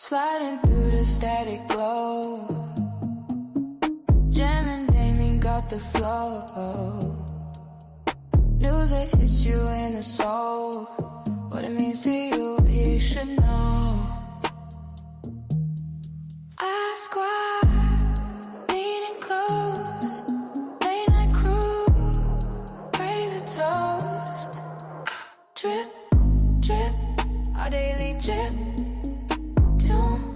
Sliding through the static glow, jamming, Damien got the flow. News that hits you in the soul, what it means to you, you should know. Ask why, meaning close, late night crew, raise a toast. Drip, drip, our daily drip. Tune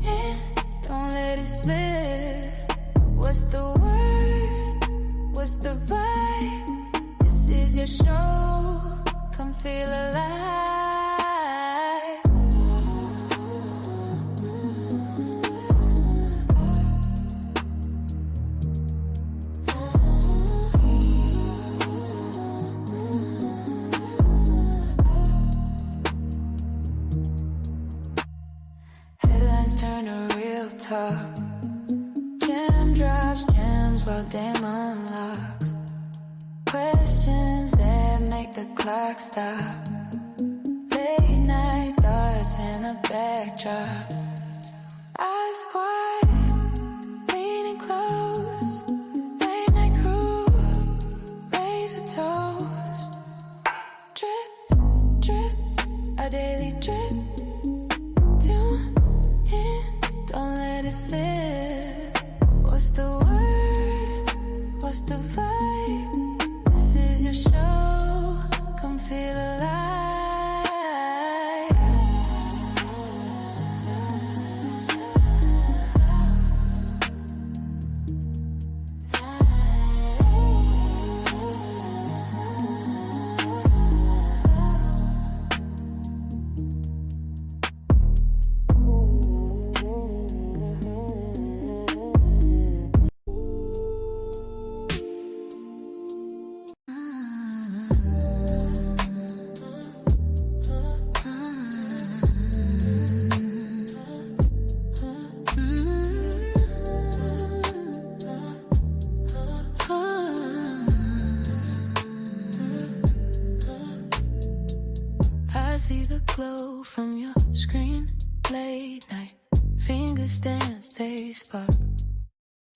in, don't let it slip. What's the word? What's the vibe? This is your show, come feel alive. Headlines turn to real talk, jam drops, gems while Dame unlocks. Questions that make the clock stop. Late night thoughts in a backdrop. Ask why, leaning close. Late night crew, raise a toast. Drip, drip, a daily drip. Tune in, don't let it slip. What's the word? What's the vibe? This is your show, come feel alive. I see the glow from your screen, late night. Fingers dance, they spark,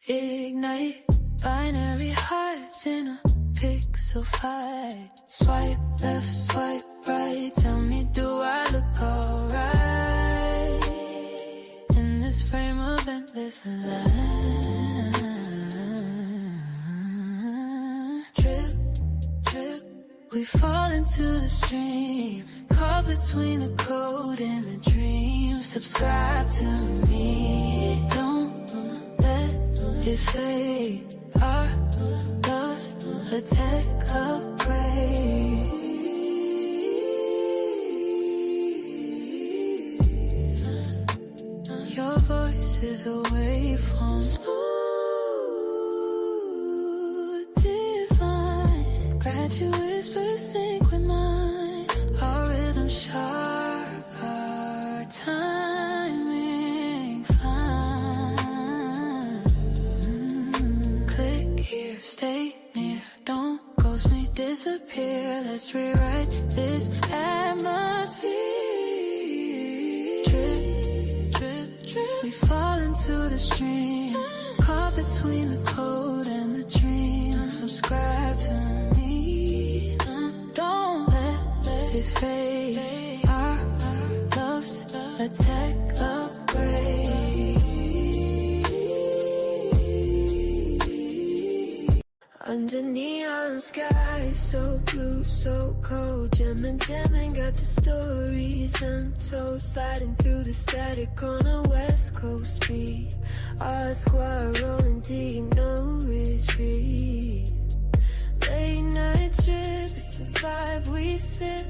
ignite. Binary hearts in a pixel fight. Swipe left, swipe right. Tell me, do I look alright in this frame of endless light? Drip, drip, we fall into the stream. Caught between the code and the dream. Subscribe to me, don't let it fade. Our love's a tech upgrade. Your voice is a waveform, smooth, divine. Graduate whisper sync with mine. Our rhythm sharp, our timing fine. Click here, stay near, don't ghost me, disappear. Let's rewrite this atmosphere. Drip, drip, drip, we fall into the stream. Caught between the code and the dream. Subscribe to me, don't let it fade. Our love's a tech upgrade. Under neon sky, so blue, so cold. Jamming, got the stories untold. Sliding through the static on a west coast beat. Our squad rolling deep, no retreat. Late night trip, it's the vibe we sip.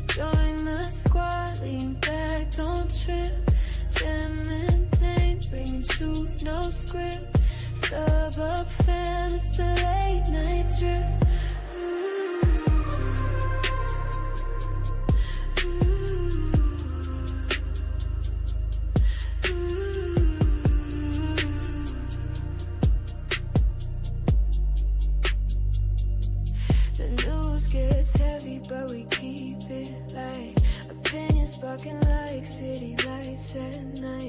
Join the squad, lean back, don't trip. Jamming, bringing truth, no script. Sub up fam, it's the late night drip. The news gets heavy, but we keep it light. Opinions sparking like city lights at night.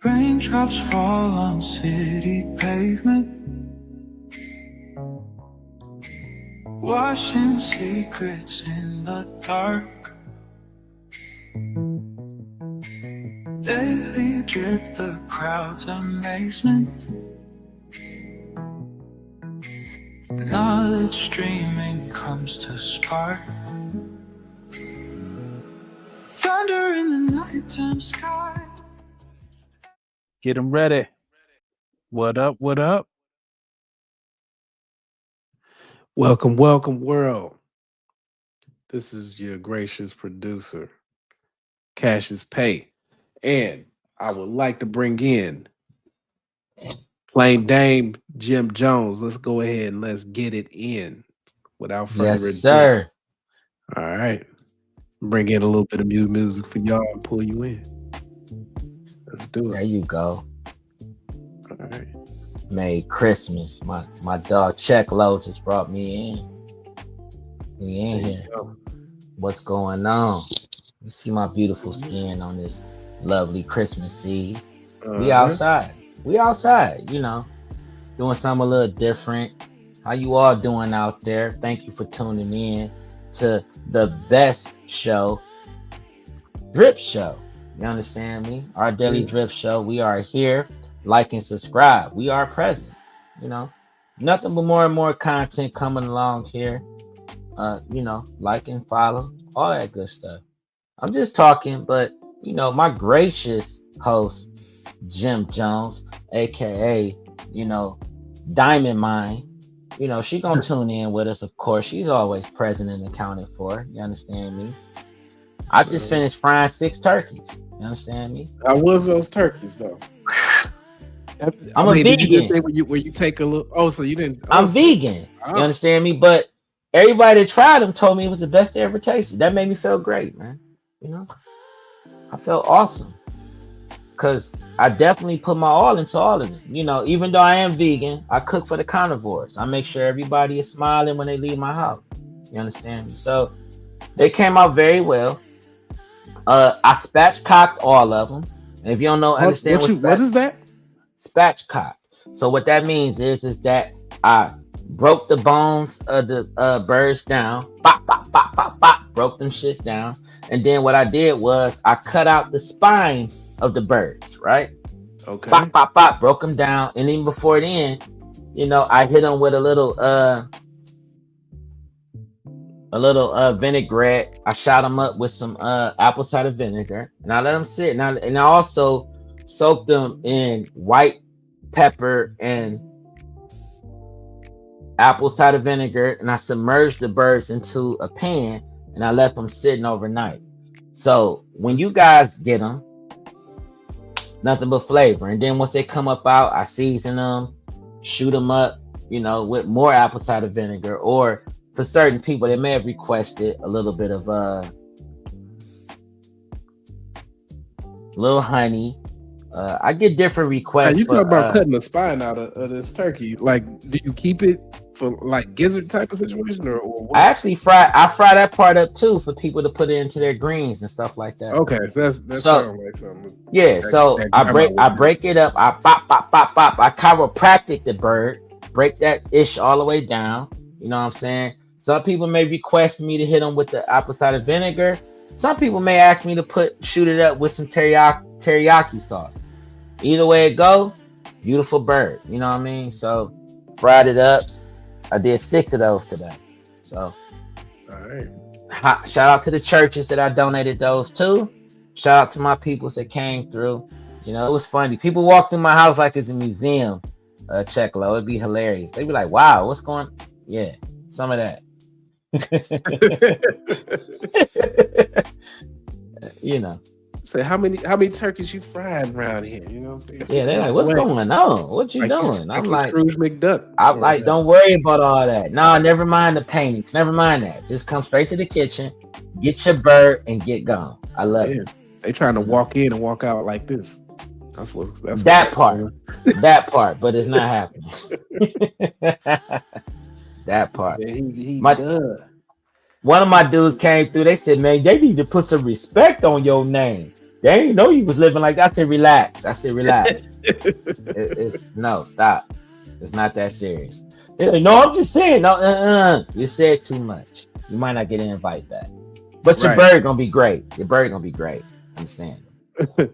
Raindrops fall on city pavement, washing secrets in the dark. Daily drip the crowd's amazement, knowledge streaming comes to spark. Thunder in the nighttime sky. Get them ready. What up? What up? Welcome, welcome, world. This is your gracious producer, Cassius Pay. And I would like to bring in Plain Dame Jim Jones. Let's go ahead and let's get it in without further ado. sir. All right. Bring in a little bit of music for y'all and pull you in. Let's do There it. you go. All right. Merry Christmas. My dog Check Low just brought me in. We in There you here. go. What's going on? You see my beautiful skin on this lovely Christmas Eve. We outside. We outside, you know, doing something a little different. How you all doing out there? Thank you for tuning in to the best show, Drip Show. You understand me? Our daily Yeah. Drip Show. We are here. Like and subscribe. We are present. You know, nothing but more and more content coming along here. You know, like and follow, all that good stuff. I'm just talking, but you know, my gracious host, Jim Jones, aka, you know, Diamond Mine. You know, she gonna tune in with us, of course. She's always present and accounted for. You understand me? I just finished frying 6 turkeys. You understand me? How was those turkeys though? I'm a did you do the vegan. thing where you take a little? Oh, so you didn't? I'm vegan. Oh. You understand me? But everybody that tried them told me it was the best they ever tasted. That made me feel great, man. You know, I felt awesome because I definitely put my all into all of them. You know, even though I am vegan, I cook for the carnivores. I make sure everybody is smiling when they leave my house. You understand me? So they came out very well. I spatchcocked all of them. And if you don't know, understand what is that? Spatchcock. So what that means is that I broke the bones of the birds down, bop, bop, bop, bop, bop, broke them shits down. And then what I did was I cut out the spine of the birds, right? Okay. Bop, bop, bop, broke them down. And even before then, you know, I hit them with a little vinaigrette. I shot them up with some apple cider vinegar, and I let them sit. And I also soaked them in white pepper and apple cider vinegar, and I submerged the birds into a pan, and I left them sitting overnight. So when you guys get them, nothing but flavor. And then once they come up out, I season them, shoot them up, you know, with more apple cider vinegar, or for certain people, they may have requested a little bit of little honey. I get different requests. Now, you talk about cutting the spine out of this turkey. Like, do you keep it for like gizzard type of situation, or what? I actually fry that part up too for people to put it into their greens and stuff like that. Okay, so that sounds like something. Yeah, so I break it up. I pop, pop, pop, pop. I chiropractic the bird, break that ish all the way down. You know what I'm saying? Some people may request me to hit them with the apple cider vinegar. Some people may ask me to shoot it up with some teriyaki sauce. Either way it go, beautiful bird. You know what I mean? So fried it up. I did 6 of those today. So all right. Shout out to the churches that I donated those to. Shout out to my peoples that came through. You know, it was funny. People walk through my house like it's a museum. Check low. It'd be hilarious. They'd be like, wow, what's going on? Yeah, some of that. You know. Say how many turkeys you fried around here? You know what I'm saying? Yeah, they're like, what's going on? What you doing? I'm like, Scrooge McDuck. I'm like, don't worry about all that. No, never mind the paintings. Never mind that. Just come straight to the kitchen, get your bird, and get gone. I love it. They trying to walk in and walk out like this. That's that part. That part, but it's not happening. That part. Yeah, one of my dudes came through. They said, man, they need to put some respect on your name. They ain't know you was living like that. I said, relax. It's no, stop. It's not that serious. They're like, no, I'm just saying. No, you said too much. You might not get an invite back. But your bird gonna be great. Your bird gonna be great. Understand? All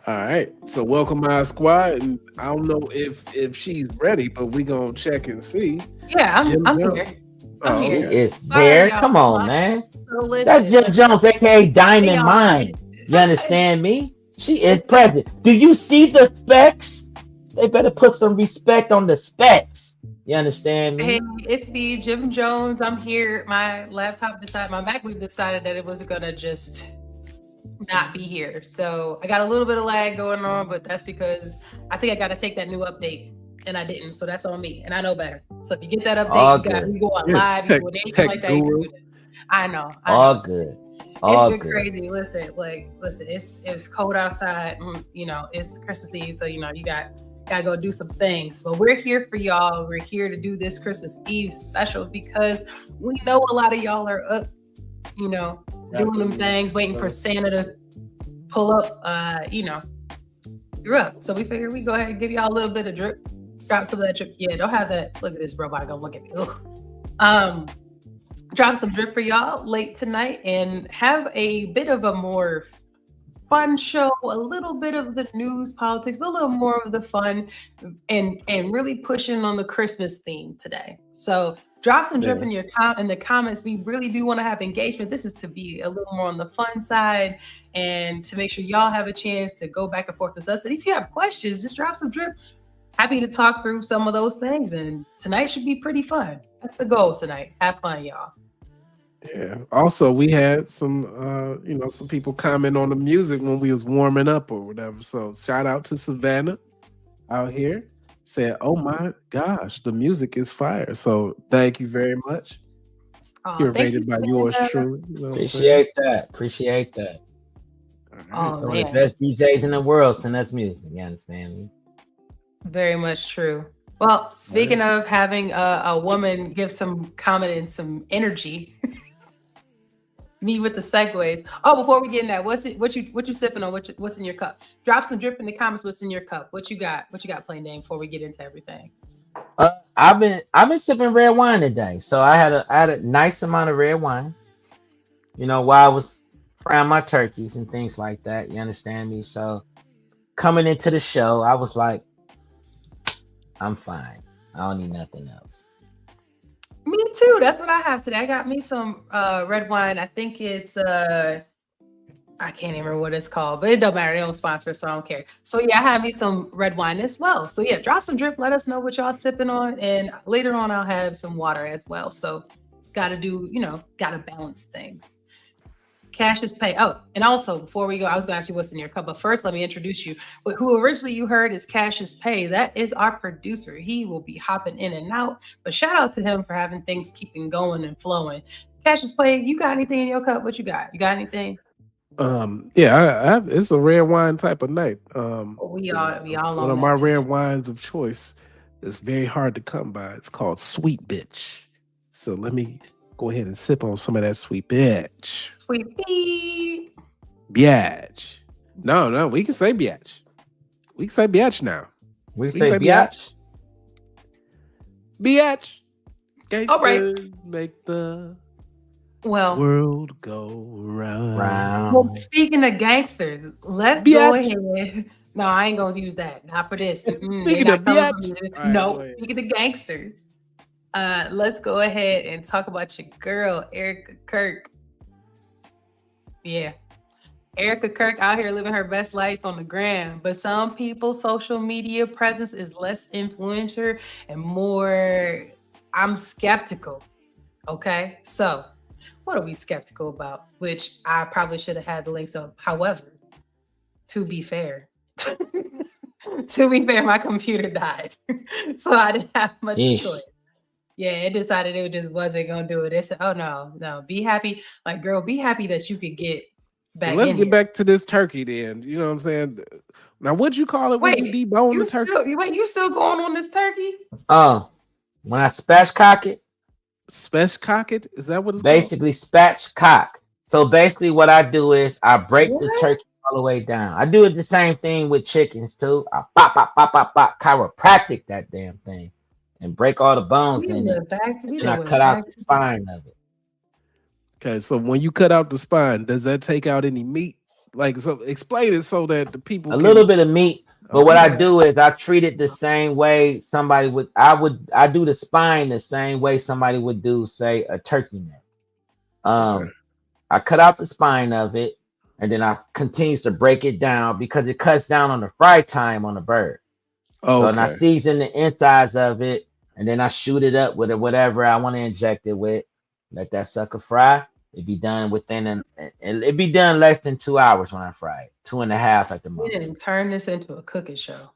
right. So welcome our squad. And I don't know if she's ready, but we gonna check and see. Yeah, I'm here. She is there. Come on, man. So that's Jim Jones, aka Diamond Mine. You understand me? She is present. Do you see the specs? They better put some respect on the specs. You understand me? Hey, it's me, Jim Jones. I'm here. My laptop decided, my MacBook decided that it was gonna just not be here. So I got a little bit of lag going on, but that's because I think I got to take that new update, and I didn't. So that's on me, and I know better. So if you get that update, you go on live, you do anything like that. I know. All good. All it's good. Crazy. Listen, it's cold outside. You know, it's Christmas Eve, so you know you gotta go do some things. But we're here for y'all. We're here to do this Christmas Eve special because we know a lot of y'all are up, you know, doing them things, waiting for Santa to pull up. You know, you're up. So we figured we go ahead and give y'all a little bit of drip. Drop some of that drip. Yeah, don't have that. Look at this robot gonna look at me. Ugh. Drop some drip for y'all late tonight and have a bit of a more fun show, a little bit of the news, politics, but a little more of the fun and really pushing on the Christmas theme today. So drop some drip in the comments. We really do want to have engagement. This is to be a little more on the fun side and to make sure y'all have a chance to go back and forth with us. And if you have questions, just drop some drip. Happy to talk through some of those things. And tonight should be pretty fun. That's the goal tonight. Have fun, y'all. Yeah. Also, we had some, some people comment on the music when we was warming up or whatever. So shout out to Savannah out here. Said, "Oh my gosh, the music is fire." So thank you very much. You're rated by yours truly. You know Appreciate that. Oh, Some of the best DJs in the world send us music. You understand me? Very much true. Well, speaking of having a woman give some comment and some energy, me with the segues. Oh, before we get in that, what you sipping on? What's in your cup? Drop some drip in the comments. What's in your cup? What you got? What you got, Plain Dane? Before we get into everything. I've been sipping red wine today, so I had a nice amount of red wine. You know, while I was frying my turkeys and things like that. You understand me? So coming into the show, I was like, I'm fine. I don't need nothing else. Me too. That's what I have today. I got me some red wine. I think it's I can't even remember what it's called, but it don't matter. They don't sponsor, so I don't care. So yeah, I have me some red wine as well. So yeah, drop some drip. Let us know what y'all sipping on, and later on I'll have some water as well. So gotta balance things. Cassius Pay. Oh, and also before we go, I was going to ask you what's in your cup, but first let me introduce you. But who originally you heard is Cassius Pay. That is our producer. He will be hopping in and out, but shout out to him for having things keeping going and flowing. Cassius Pay, you got anything in your cup? What you got? You got anything? Yeah, it's a red wine type of night. We all one of my red wines of choice. It's very hard to come by. It's called Sweet Bitch. So let me go ahead and sip on some of that Sweet Bitch. Sweet Bitch. Biatch. No, we can say Biatch. We can say Biatch now. We say Biatch. Biatch. All right. Make the world go round. Well, speaking of gangsters, let's go ahead. No, I ain't gonna use that. Not for this. Speaking of Biatch. No, speaking of gangsters. Let's go ahead and talk about your girl, Erica Kirk. Yeah. Erica Kirk out here living her best life on the gram, but some people's social media presence is less influencer and more, I'm skeptical. Okay, so what are we skeptical about? Which I probably should have had the links of. However, to be fair, my computer died, so I didn't have much choice. Yeah, it decided it just wasn't gonna do it. It said, "Oh no, be happy, like girl, be happy that you could get back." Let's get back to this turkey, then. You know what I'm saying? Now, what'd you call it? Wait, when you debone the turkey? You still going on this turkey? When I spatchcock it. Spatchcock it? Is that what it's basically called? Spatchcock. So basically, what I do is I break the turkey all the way down. I do it the same thing with chickens too. I pop, pop, pop, pop, pop, chiropractic that damn thing and break all the bones We in it. went back to we And I done cut went out back the to spine of it. Okay, so when you cut out the spine, does that take out any meat? Like, so explain it so that the people A little can. bit of meat, but what I Okay. do is I treat it the same way somebody would. I do the spine the same way somebody would do, say, a turkey neck. Okay. I cut out the spine of it, and then I continues to break it down because it cuts down on the fry time on the bird. So and I Okay. season the insides of it, and then I shoot it up with it, whatever I want to inject it with. Let that sucker fry. It'd be done it'd be done less than 2 hours when I fry it. 2.5 at the we most. didn't turn this into a cooking show.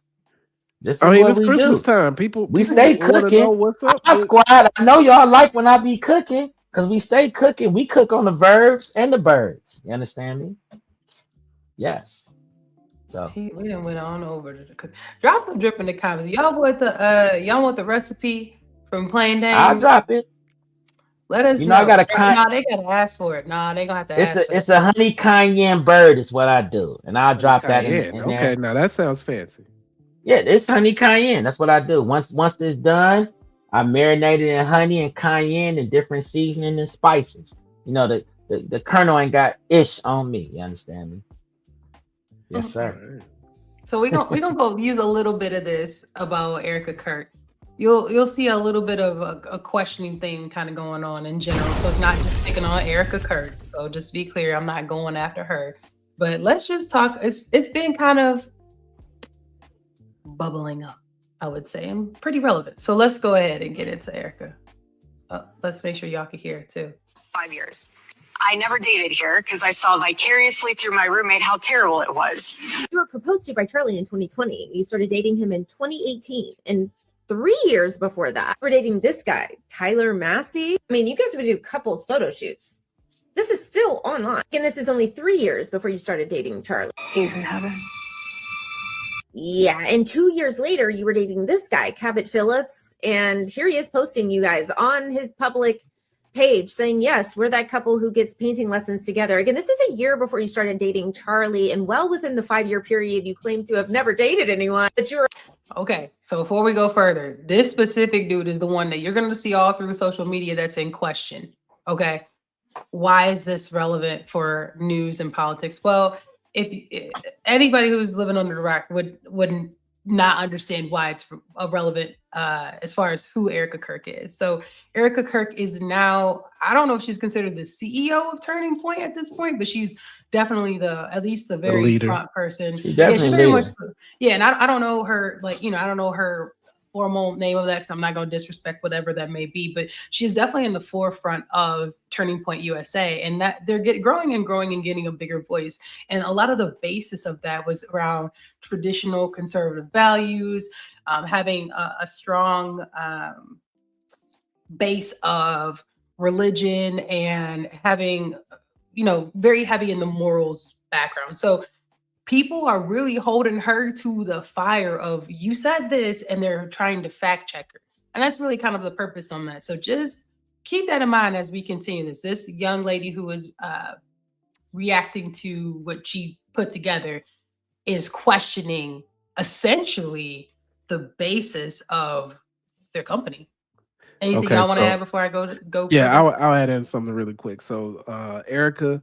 This I is mean, what it's we Christmas do. time. People We stay want to know cooking. what's up Our with. squad, I know y'all like when I be cooking because we stay cooking. We cook on the verbs and the birds. You understand me? Yes. So We done went on over to the cook. Drop some drip in the comments. Y'all want the recipe from Plain I'll Dane? drop it. Let us You know, I know. got No, they gotta ask for it. No, they gonna have to ask for it's it. a honey cayenne bird is what I do, and I'll Honey drop that cayenne. in Okay, there. now that sounds fancy. Yeah, it's honey cayenne. That's what I do. Once it's done, I marinate it in honey and cayenne and different seasoning and spices. You know, the colonel ain't got ish on me. You understand me? Yes, All sir. right. So we gonna go use a little bit of this about Erica Kirk. You'll see a little bit of a questioning thing kind of going on in general. So it's not just picking on Erica Kirk. So just to be clear, I'm not going after her. But let's just talk. It's been kind of bubbling up, I would say, and pretty relevant. So let's go ahead and get into Erica. Let's make sure y'all can hear it too. 5 years. I never dated here because I saw vicariously through my roommate how terrible it was. You were proposed to by Charlie in 2020. You started dating him in 2018. And 3 years before that, we're dating this guy, Tyler Massey. I mean, you guys would do couples photo shoots. This is still online. And this is only 3 years before you started dating Charlie. He's in heaven. Yeah, and 2 years later, you were dating this guy, Cabot Phillips, and here he is posting you guys on his public page saying, yes, we're that couple who gets painting lessons together. Again, this is a year before you started dating Charlie, and well within the 5-year period you claim to have never dated anyone, but you were. Okay, so before we go further, this specific dude is the one that you're going to see all through social media that's in question. Okay, why is this relevant for news and politics? Well, if anybody who's living under the rock wouldn't not understand why it's relevant as far as who Erica Kirk is. So Erica Kirk is now, I don't know if she's considered the CEO of Turning Point at this point, but she's definitely at least the very leader. front person. She definitely she's very leader. much. Yeah, and I don't know her, I don't know her formal name of that because I'm not going to disrespect whatever that may be, but she's definitely in the forefront of Turning Point USA, and that they're growing and getting a bigger voice. And a lot of the basis of that was around traditional conservative values, having a strong base of religion, and having, very heavy in the morals background. So people are really holding her to the fire of, you said this, and they're trying to fact check her. And that's really kind of the purpose on that. So just keep that in mind as we continue this. This young lady who is reacting to what she put together is questioning essentially the basis of their company. Anything Okay, y'all want to so- add before I go? Yeah, further? I'll add in something really quick. So Erica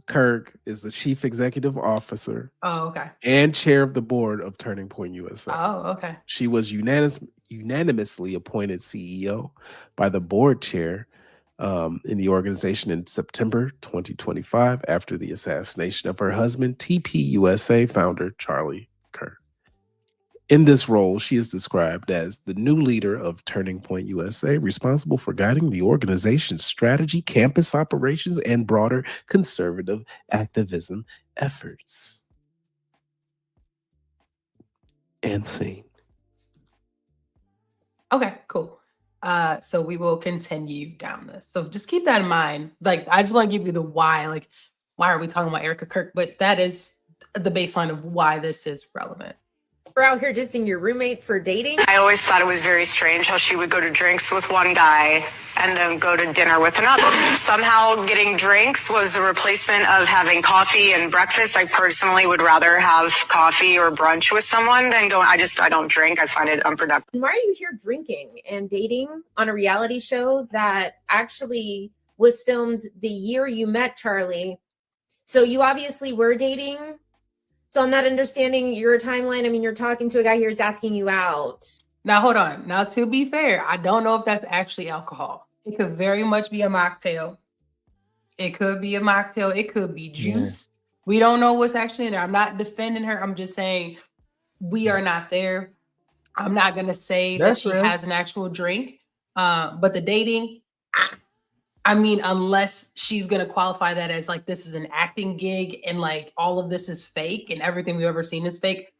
Kirk is the chief executive officer Oh, okay. and chair of the board of Turning Point USA. Oh, okay. She was unanimously appointed CEO by the board chair in the organization in September 2025 after the assassination of her husband, TPUSA founder Charlie Kirk. In this role, she is described as the new leader of Turning Point USA, responsible for guiding the organization's strategy, campus operations, and broader conservative activism efforts. And scene. Okay, cool. So we will continue down this. So just keep that in mind. I just want to give you the why. Why are we talking about Erica Kirk? But that is the baseline of why this is relevant. We're out here dissing your roommate for dating. I always thought it was very strange how she would go to drinks with one guy and then go to dinner with another. Somehow getting drinks was the replacement of having coffee and breakfast. I personally would rather have coffee or brunch with someone than go. I don't drink. I find it unproductive. And why are you here drinking and dating on a reality show that actually was filmed the year you met Charlie? So you obviously were dating. So I'm not understanding your timeline. I mean, you're talking to a guy here who's asking you out. Now, hold on. Now, to be fair, I don't know if that's actually alcohol. It could very much be a mocktail. It could be a mocktail. It could be juice. Yeah. We don't know what's actually in there. I'm not defending her. I'm just saying we are not there. I'm not going to say that she has an actual drink. But the dating, I mean, unless she's going to qualify that as like, this is an acting gig and like all of this is fake and everything we've ever seen is fake,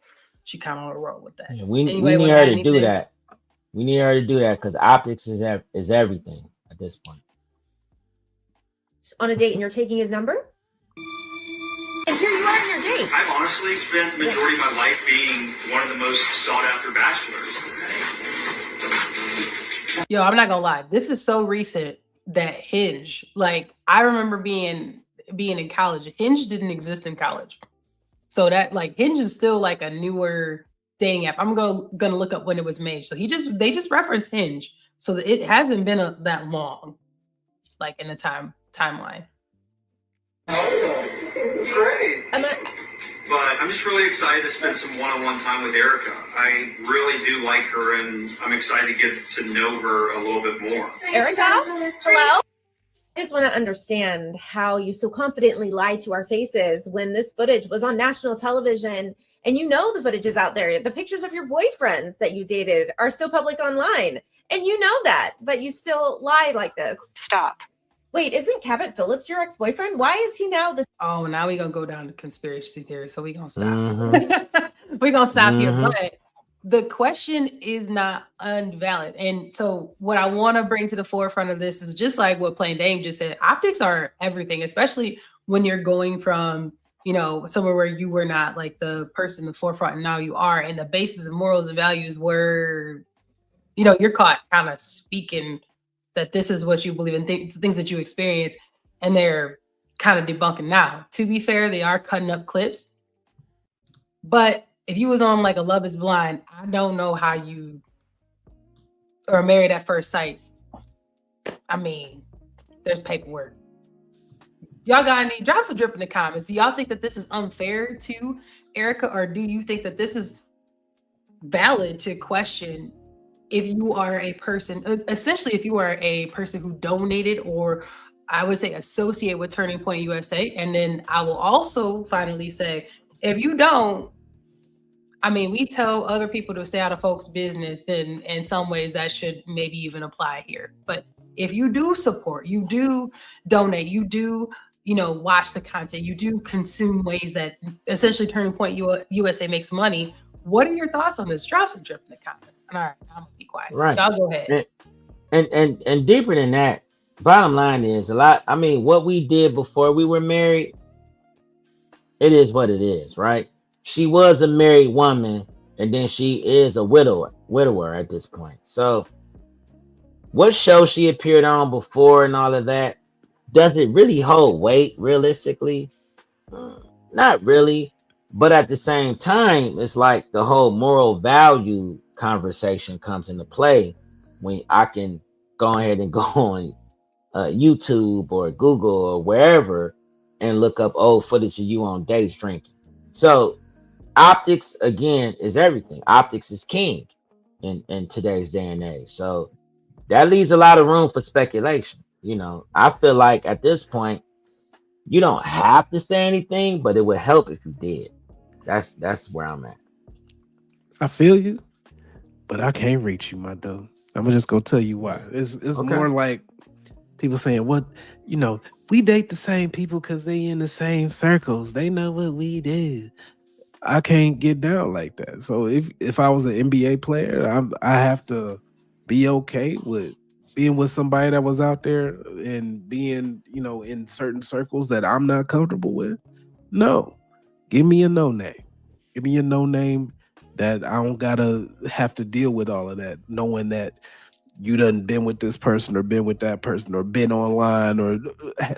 she kind of want to roll with that. Yeah, we need her to do that. We need her to do that because optics is everything at this point. On a date and you're taking his number? And here you are on your date. I've honestly spent the majority of my life being one of the most sought after bachelors. Yo, I'm not going to lie. This is so recent. That Hinge, like I remember being in college. Hinge didn't exist in college, so that like Hinge is still like a newer dating app. I'm gonna look up when it was made. So they just reference Hinge, so that it hasn't been that long, like in the timeline. Oh, great! But I'm just really excited to spend some one-on-one time with Erica. I really do like her, and I'm excited to get to know her a little bit more. Erica, hello? I just want to understand how you so confidently lied to our faces when this footage was on national television, and you know the footage is out there. The pictures of your boyfriends that you dated are still public online, and you know that, but you still lie like this. Stop. Wait, isn't Cabot Phillips your ex-boyfriend? Why is he now this? Oh, now we're going to go down to conspiracy theory. So we're going to stop. We're going to stop here. But the question is not invalid. And so what I want to bring to the forefront of this is just like what Plain Dame just said. Optics are everything, especially when you're going from, you know, somewhere where you were not like the person in the forefront and now you are. And the basis of morals and values were, you know, you're caught kind of speaking that this is what you believe in, things that you experience, and they're kind of debunking now. To be fair, they are cutting up clips. But if you was on like a Love is Blind, I don't know how you or Married at First Sight. I mean, there's paperwork. Y'all got any drops of drip in the comments? Do y'all think that this is unfair to Erica, or do you think that this is valid to question if you are a person, essentially if you are a person who donated or I would say associate with Turning Point USA? And then I will also finally say, if you don't, I mean, we tell other people to stay out of folks' business, then in some ways that should maybe even apply here. But if you do support, you do donate, you do, you know, watch the content, you do consume ways that essentially Turning Point USA makes money, what are your thoughts on this? Drop some drip in the comments. And all right, I'm gonna be quiet. Right. Y'all go ahead. And deeper than that, bottom line is a lot. I mean, what we did before we were married, it is what it is, right? She was a married woman, and then she is a widower at this point. So what show she appeared on before and all of that, does it really hold weight realistically? Not really. But at the same time, it's like the whole moral value conversation comes into play when I can go ahead and go on YouTube or Google or wherever and look up old footage of you on dates drinking. So optics, again, is everything. Optics is king in today's day and age. So that leaves a lot of room for speculation. You know, I feel like at this point, you don't have to say anything, but it would help if you did. That's where I'm at. I feel you, but I can't reach you, my dude. I'm just gonna tell you why. It's okay. More like people saying, "What, you know, we date the same people because they in the same circles. They know what we do." I can't get down like that. So if I was an NBA player, I have to be okay with being with somebody that was out there and being, you know, in certain circles that I'm not comfortable with. No. Give me a no name. Give me a no name that I don't gotta have to deal with all of that, knowing that you done been with this person or been with that person or been online or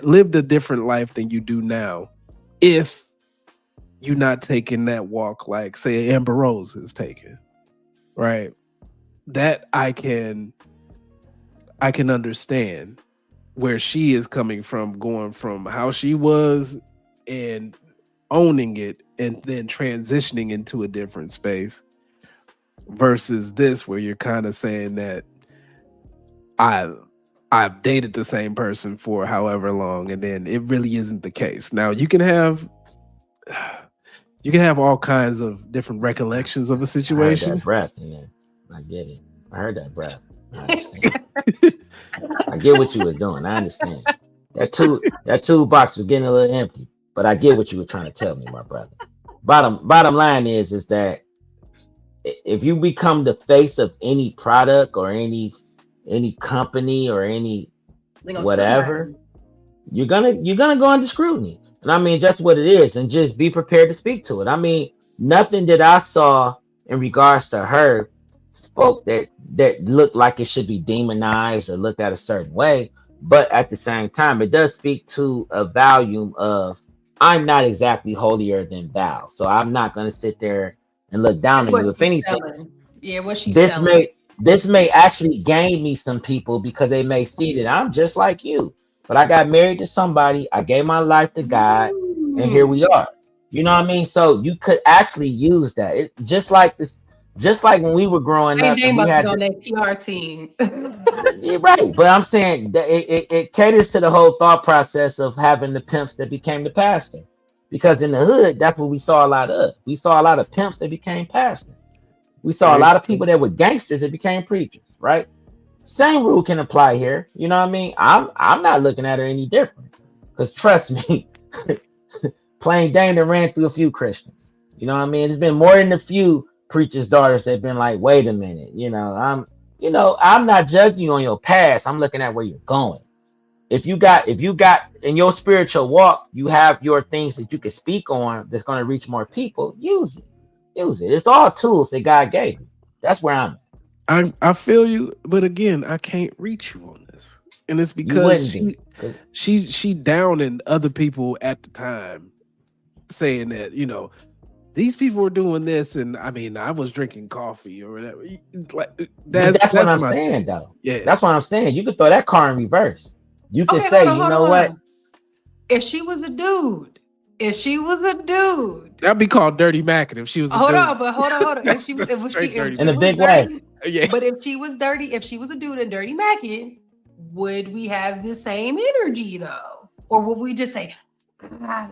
lived a different life than you do now. If you're not taking that walk like, say, Amber Rose is taking, right? That I can understand where she is coming from, going from how she was and owning it and then transitioning into a different space versus this where you're kind of saying that I've dated the same person for however long, and then it really isn't the case. Now you can have all kinds of different recollections of a I heard situation. that breath, and I get it. I heard that breath. I understand. I get what you were doing. I understand. That toolbox was getting a little empty, but I get what you were trying to tell me, my brother. Bottom line is that if you become the face of any product or any company or any whatever, you're gonna go under scrutiny. And I mean, just what it is, and just be prepared to speak to it. I mean, nothing that I saw in regards to her spoke that looked like it should be demonized or looked at a certain way. But at the same time, it does speak to a volume of, I'm not exactly holier than thou, so I'm not going to sit there and look down on you. If anything, what she's selling. This may actually gain me some people because they may see that I'm just like you, but I got married to somebody, I gave my life to God, and here we are. You know what I mean? So you could actually use that. It just like when we were growing up. And we had on that PR team. You're right, but I'm saying that it caters to the whole thought process of having the pimps that became the pastor, because in the hood, that's what we saw a lot of. We saw a lot of pimps that became pastors. We saw a lot of people that were gangsters that became preachers, right? Same rule can apply here. You know what I mean? I'm not looking at her any different, because trust me, Plain Dana ran through a few Christians. You know what I mean? There's been more than a few preachers' daughters that have been like, wait a minute, I'm not judging you on your past. I'm looking at where you're going. If you got in your spiritual walk, you have your things that you can speak on that's going to reach more people. Use it. It's all tools that God gave you. That's where I'm at. I feel you, but again, I can't reach you on this, and it's because she downing other people at the time, saying that these people were doing this, and I mean, I was drinking coffee or whatever. Like that's what I'm saying, though. Yeah, that's what I'm saying. You could throw that car in reverse. You could say, you know what? If she was a dude, that'd be called Dirty Mac. If she was hold on. If she was in a big way. Yeah. But if she was dirty, if she was a dude and dirty macking, would we have the same energy though? Or would we just say,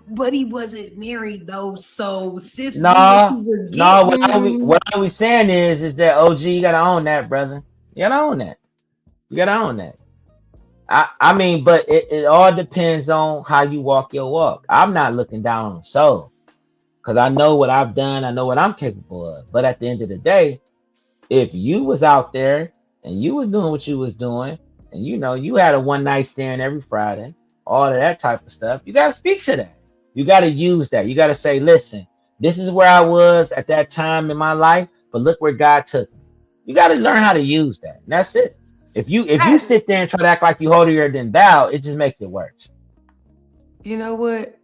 but he wasn't married though, so sis. What are we saying is that OG, you gotta own that, brother. You gotta own that. I mean, but it all depends on how you walk your walk. I'm not looking down on soul, because I know what I've done, I know what I'm capable of. But at the end of the day, if you was out there and you was doing what you was doing, and you had a one night stand every Friday, all of that type of stuff, you got to speak to that. You got to use that. You got to say, listen, this is where I was at that time in my life, but look where God took me. You got to learn how to use that. And that's it. If you sit there and try to act like you holier than thou, it just makes it worse. You know what?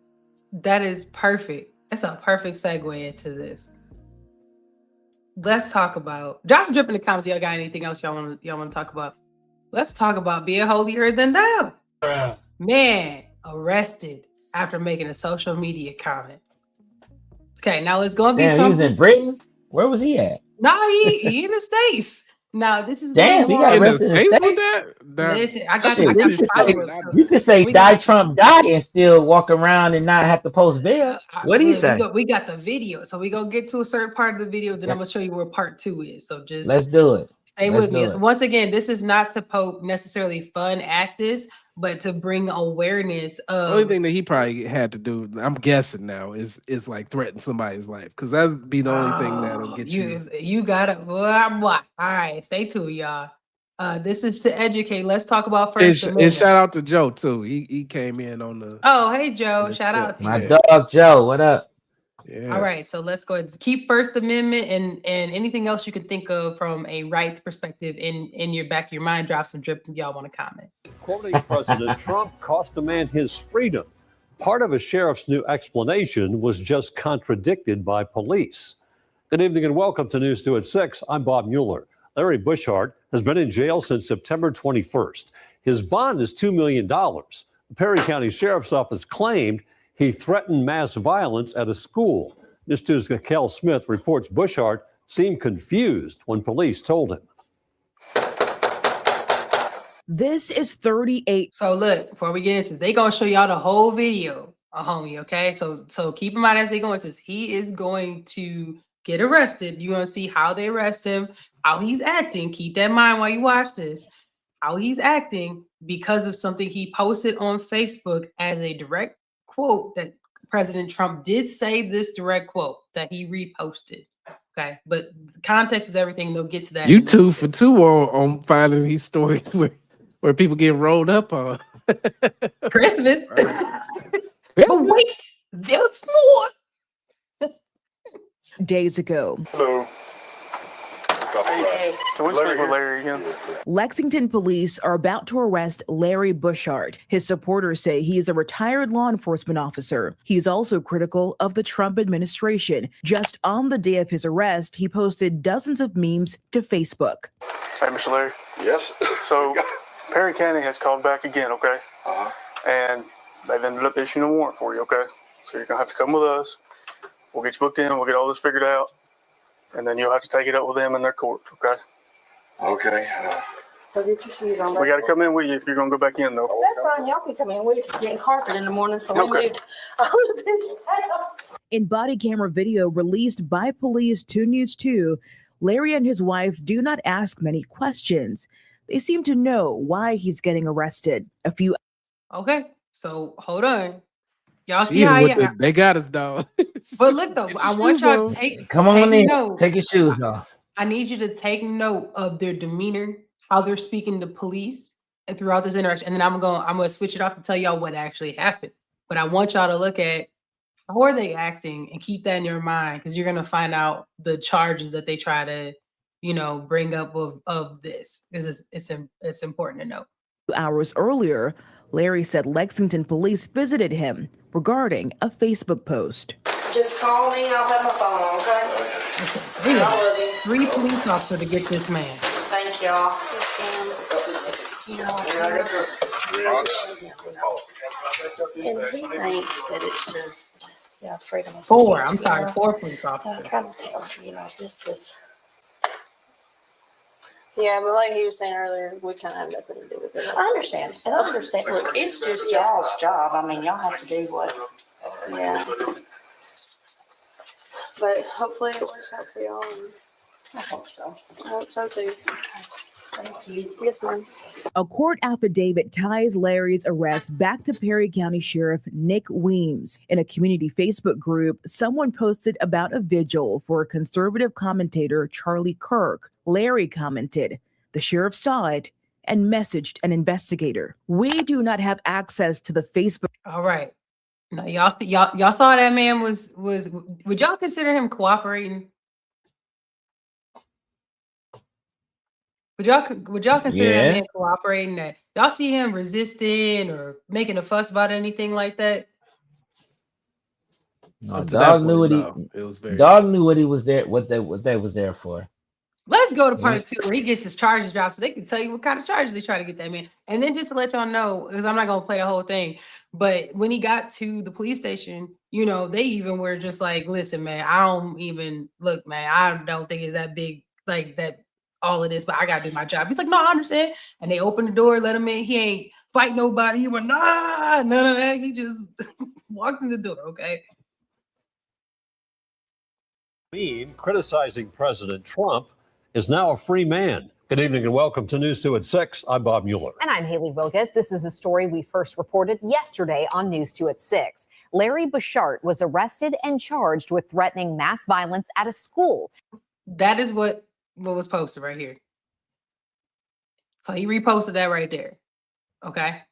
That is perfect. That's a perfect segue into this. Let's talk about Johnson Drip in the comments. Y'all got anything else y'all want to talk about? Let's talk about being holier than thou. Man arrested after making a social media comment. Okay, now it's going to be something. He was in Britain? Where was he at? No, he in the States. Now this is he got arrested in the States with that. Listen, I got you could say die Trump die and still walk around and not have to post bail. What do you say? We got the video, so we gonna get to a certain part of the video. Then I'm gonna show you where part 2 is. So just let's do it. Stay with me. Once again, this is not to poke necessarily fun at this, but to bring awareness of. The only thing that he probably had to do, I'm guessing now, is like threaten somebody's life, because that'd be the only thing that'll get you. You gotta. All right, stay tuned, y'all. This is to educate. Let's talk about First Amendment. And shout out to Joe too. He came in on the. Oh, hey Joe! Shout out to my dog Joe. What up? Yeah. All right, so let's go ahead and keep First Amendment and anything else you can think of from a rights perspective in your back of your mind. Drop some drip if y'all want to comment. Quoting President Trump cost a man his freedom. Part of a sheriff's new explanation was just contradicted by police. Good evening and welcome to News 2 at 6. I'm Bob Mueller. Larry Bushart has been in jail since September 21st. His bond is $2 million. The Perry County Sheriff's Office claimed he threatened mass violence at a school. News 2's Kel Smith reports Bushart seemed confused when police told him. This is 38. So look, before we get into this, they gonna show y'all the whole video, homie. Okay, so keep in mind as they go into this, he is going to get arrested. You're gonna see how they arrest him, how he's acting. Keep that in mind while you watch this. How he's acting because of something he posted on Facebook as a direct quote that President Trump did say, this direct quote that he reposted. Okay, but the context is everything. They'll get to that. You 2 for 2 on finding these stories where people get rolled up on Christmas. But wait, there's more. Days ago. Hello. Hey. Can we speak with Larry again? Lexington police are about to arrest Larry Bushart. His supporters say he is a retired law enforcement officer. He is also critical of the Trump administration. Just on the day of his arrest, he posted dozens of memes to Facebook. Hey, Mr. Larry. Yes. So, Perry County has called back again, okay? And they've ended up issuing a warrant for you, okay? So you're going to have to come with us. We'll get you booked in. We'll get all this figured out. And then you'll have to take it up with them in their court, okay? Okay. We got to come in with you if you're going to go back in, though. That's fine. Y'all can come in. We're getting carpet in the morning, so we Okay. moved all of this out. In body camera video released by police to News 2, Larry and his wife do not ask many questions. They seem to know why he's getting arrested. Okay, so hold on. Y'all see She how they got us, dog. But look though, I want y'all to take note. Take your shoes off. I need you to take note of their demeanor, how they're speaking to police, and throughout this interaction. And then I'm gonna switch it off to tell y'all what actually happened. But I want y'all to look at how are they acting and keep that in your mind, because you're gonna find out the charges that they try to, bring up of this. Because it's important to know. Hours earlier, Larry said Lexington police visited him regarding a Facebook post. Just call me. I'll have my phone on, okay? I love you. 3 police officers to get this man. Thank y'all. And he thinks that it's just, freedom of 4. speech, I'm sorry, you know? 4 police I'm officers. trying to tell you, this is. Yeah, but like he was saying earlier, we kind of have nothing to do with it. I understand. And I understand. Look, it's just y'all's job. I mean, y'all have to do what. Yeah. But hopefully it works out for y'all. And I hope so. I hope so too. Thank you. Yes, ma'am. A court affidavit ties Larry's arrest back to Perry County Sheriff Nick Weems. In a community Facebook group, someone posted about a vigil for conservative commentator Charlie Kirk. Larry commented, "The sheriff saw it and messaged an investigator. We do not have access to the Facebook." All right. Now y'all saw that man was would y'all consider him cooperating? Would y'all consider that man cooperating? That y'all see him resisting or making a fuss about anything like that? No, dog knew what he was there. What they was there for. Let's go to part 2 where he gets his charges dropped so they can tell you what kind of charges they try to get that man. And then just to let y'all know, because I'm not gonna play the whole thing, but when he got to the police station, they even were just like, "Listen, man, I don't even look, man. I don't think it's that big, like that." All of this, but I gotta do my job. He's like, "No, I understand." And they opened the door, let him in. He ain't fight nobody. He went, "Nah, none of that." He just walked in the door. Okay. Criticizing President Trump is now a free man. Good evening and welcome to News 2 at 6. I'm Bob Mueller. And I'm Haley Wilkes. This is a story we first reported yesterday on News 2 at 6. Larry Bushart was arrested and charged with threatening mass violence at a school. That is what was posted right here. So he reposted that right there. Okay.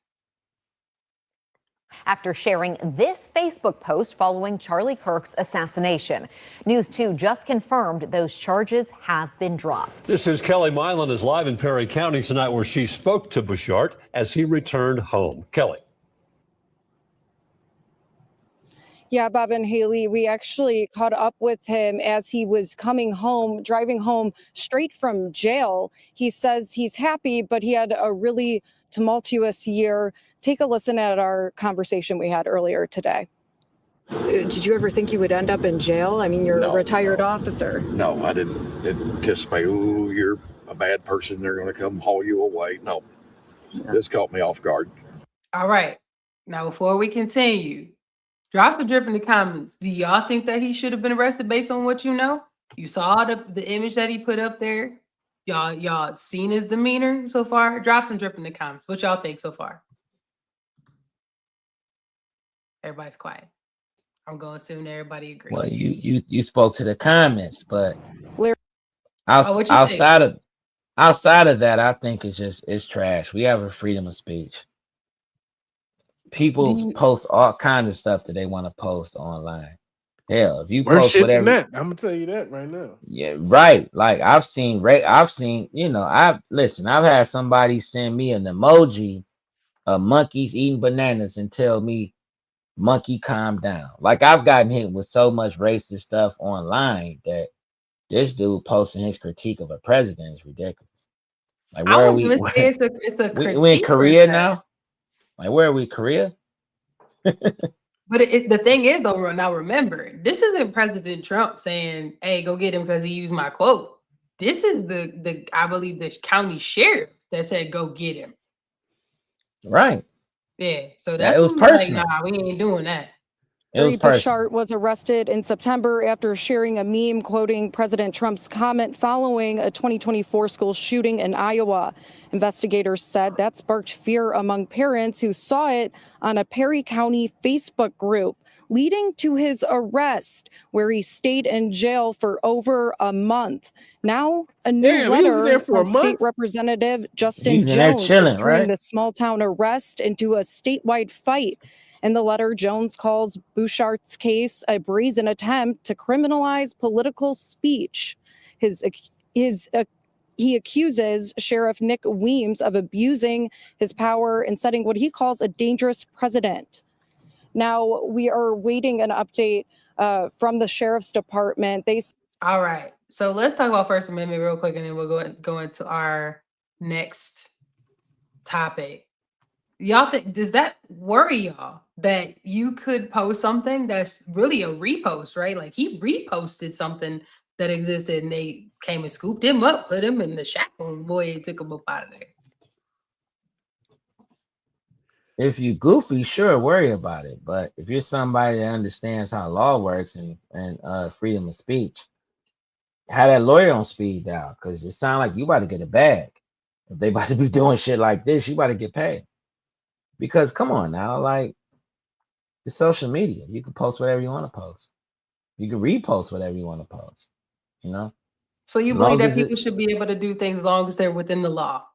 after sharing this Facebook post following Charlie Kirk's assassination. News 2 just confirmed those charges have been dropped. This is Kelly Milan is live in Perry County tonight, where she spoke to Bouchard as he returned home. Kelly. Yeah, Bob and Haley, we actually caught up with him as he was coming home, driving home straight from jail. He says he's happy, but he had a really tumultuous year. Take a listen at our conversation we had earlier today. Did you ever think you would end up in jail? I mean, you're a retired officer. No, I didn't anticipate, oh, you're a bad person, they're going to come haul you away. No, this caught me off guard. All right. Now, before we continue, drop some drip in the comments. Do y'all think that he should have been arrested based on what you know? You saw the image that he put up there. Y'all seen his demeanor so far? Drop some drip in the comments. What y'all think so far? Everybody's quiet. I'm going to assume everybody agrees. Well, you spoke to the comments, but what you outside of that, I think it's trash. We have a freedom of speech. People post all kinds of stuff that they want to post online. Hell, if you post whatever, I'm gonna tell you that right now. Yeah, right. Like I've seen, I've had somebody send me an emoji of monkeys eating bananas and tell me, monkey, calm down. Like I've gotten hit with so much racist stuff online that this dude posting his critique of a president is ridiculous. Like where are we? We in Korea now? Like where are we? Korea? But the thing is, though, now remember, this isn't President Trump saying, "Hey, go get him because he used my quote." This is I believe the county sheriff that said, "Go get him." Right. Yeah. So that's it was personal. Like, nah, we ain't doing that. Larry Bouchard was arrested in September after sharing a meme quoting President Trump's comment following a 2024 school shooting in Iowa. Investigators said that sparked fear among parents who saw it on a Perry County Facebook group, leading to his arrest, where he stayed in jail for over a month. Now, a new letter from State Representative Justin Jones is turning the small town arrest into a statewide fight. In the letter, Jones calls Bouchard's case a brazen attempt to criminalize political speech. He accuses Sheriff Nick Weems of abusing his power and setting what he calls a dangerous precedent. Now, we are waiting an update from the Sheriff's Department. All right. So let's talk about First Amendment real quick, and then we'll go into our next topic. Y'all think, does that worry y'all that you could post something that's really a repost, right? Like he reposted something that existed and they came and scooped him up, put him in the shackles, boy, took him up out of there. If you goofy, sure, worry about it. But if you're somebody that understands how law works and freedom of speech, have that lawyer on speed dial, because it sounds like you about to get a bag. If they about to be doing shit like this, you about to get paid. Because come on now, like it's social media. You can post whatever you want to post. You can repost whatever you want to post. You know. So you believe that people should be able to do things as long as they're within the law?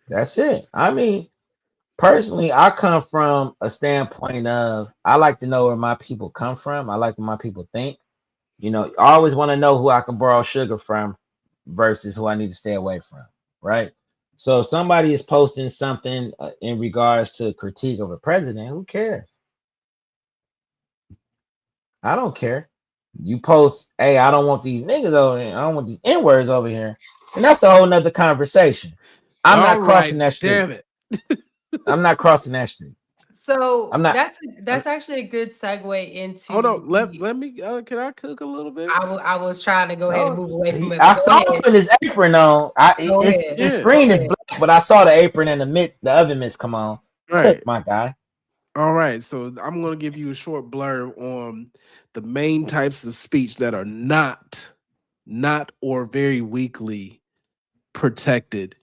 That's it. I mean, personally, I come from a standpoint of I like to know where my people come from. I like what my people think. You know, I always want to know who I can borrow sugar from versus who I need to stay away from. Right. So if somebody is posting something in regards to critique of a president, who cares? I don't care. You post, hey, I don't want these niggas over here. I don't want these N-words over here. And that's a whole nother conversation. I'm not crossing that street. Damn it. I'm not crossing that street. So that's actually a good segue into. Hold on, let me. Can I cook a little bit? I was trying to go ahead and move away from it. I saw him with his apron on. His screen is black, but I saw the apron in the midst, the oven mitts come on. Right, cook, my guy. All right, so I'm going to give you a short blurb on the main types of speech that are not or very weakly protected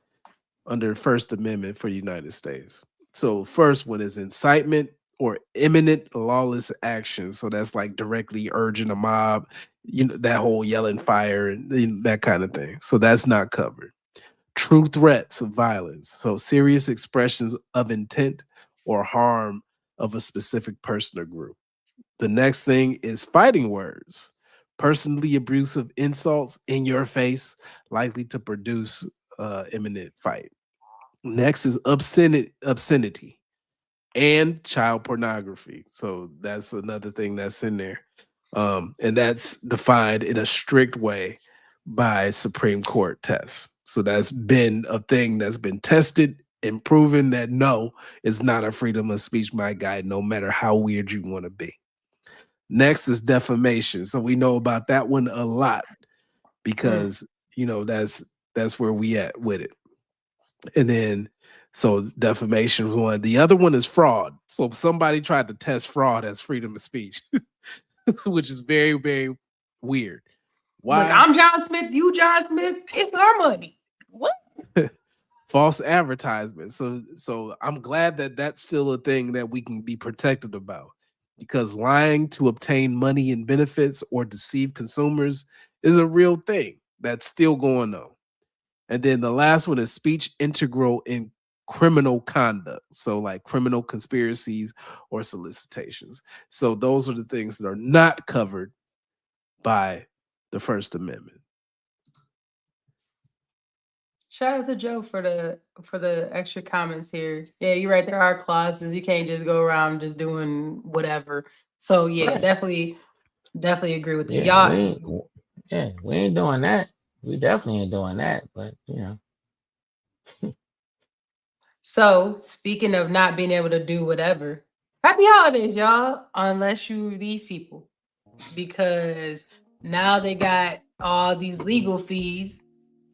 under the First Amendment for the United States. So first one is incitement or imminent lawless action. So that's like directly urging a mob, that whole yelling fire and that kind of thing. So that's not covered. True threats of violence. So serious expressions of intent or harm of a specific person or group. The next thing is fighting words, personally abusive insults in your face, likely to produce imminent fight. Next is obscenity and child pornography. So that's another thing that's in there. And that's defined in a strict way by Supreme Court tests. So that's been a thing that's been tested and proven that no, it's not a freedom of speech by guide, no matter how weird you want to be. Next is defamation. So we know about that one a lot because that's where we at with it. And then so defamation is one. The other one is fraud. So somebody tried to test fraud as freedom of speech, which is very, very weird. Why? Look, I'm John Smith, you John Smith, it's our money. What? False advertisement. So I'm glad that that's still a thing that we can be protected about, because lying to obtain money and benefits or deceive consumers is a real thing that's still going on. And then the last one is speech integral in criminal conduct. So like criminal conspiracies or solicitations. So those are the things that are not covered by the First Amendment. Shout out to Joe for the extra comments here. Yeah, you're right. There are clauses. You can't just go around just doing whatever. So yeah, Right. definitely agree with it. Yeah, Y'all, we ain't doing that. We definitely ain't doing that. But so speaking of not being able to do whatever, happy holidays, y'all, unless you these people. Because now they got all these legal fees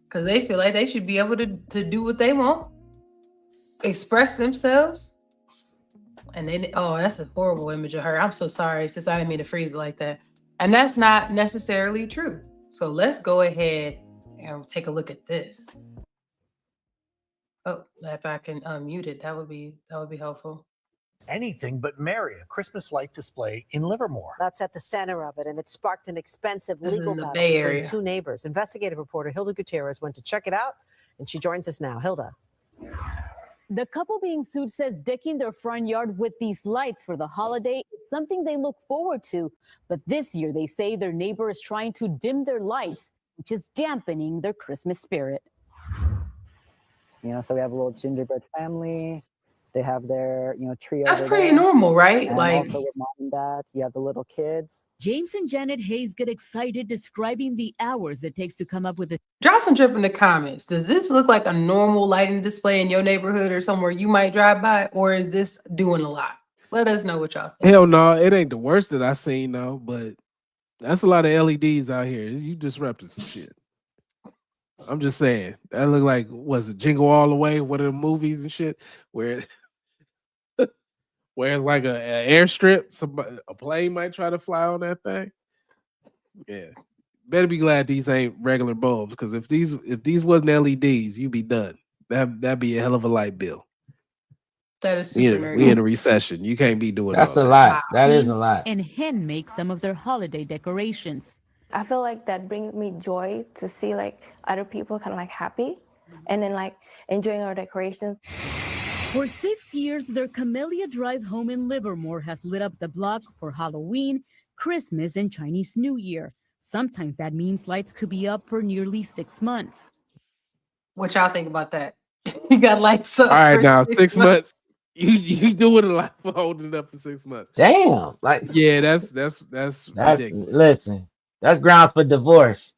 because they feel like they should be able to do what they want, express themselves. And then, oh, that's a horrible image of her. I'm so sorry, sis. I didn't mean to freeze it like that. And that's not necessarily true. So let's go ahead and take a look at this. Oh, if I can unmute it, that would be helpful. Anything but merry, a Christmas light display in Livermore. That's at the center of it, and it sparked an expensive This is legal in the battle Bay between Area. two neighbors. Investigative reporter Hilda Gutierrez went to check it out, and she joins us now. Hilda. The couple being sued says decking their front yard with these lights for the holiday is something they look forward to. But this year, they say their neighbor is trying to dim their lights, which is dampening their Christmas spirit. So we have a little gingerbread family. They have their, tree. That's over pretty there. normal, right? And Like, also with mom and dad, you have the little kids. James and Janet Hayes get excited describing the hours it takes to come up with a drop some drip in the comments. Does this look like a normal lighting display in your neighborhood or somewhere you might drive by, or is this doing a lot? Let us know what y'all think. Hell no, it ain't the worst that I seen though, but that's a lot of LEDs out here. You disrupted some shit. I'm just saying that looked like, was it Jingle All the Way? One of the movies and shit where where it's like an airstrip, a plane might try to fly on that thing. Yeah, better be glad these ain't regular bulbs, because if these wasn't LEDs, you'd be done. That'd be a hell of a light bill. That is super nerdy. We in a recession. You can't be doing that's all a that. lot. That is a lot. and hand make some of their holiday decorations. I feel like that brings me joy to see like other people kind of like happy and then like enjoying our decorations. For 6 years, their Camellia Drive home in Livermore has lit up the block for Halloween, Christmas, and Chinese New Year. Sometimes that means lights could be up for nearly 6 months. What y'all think about that? You got lights up. All right, for now 6 months. You doing a lot for holding it up for 6 months. Damn, like yeah, that's ridiculous. Listen, that's grounds for divorce.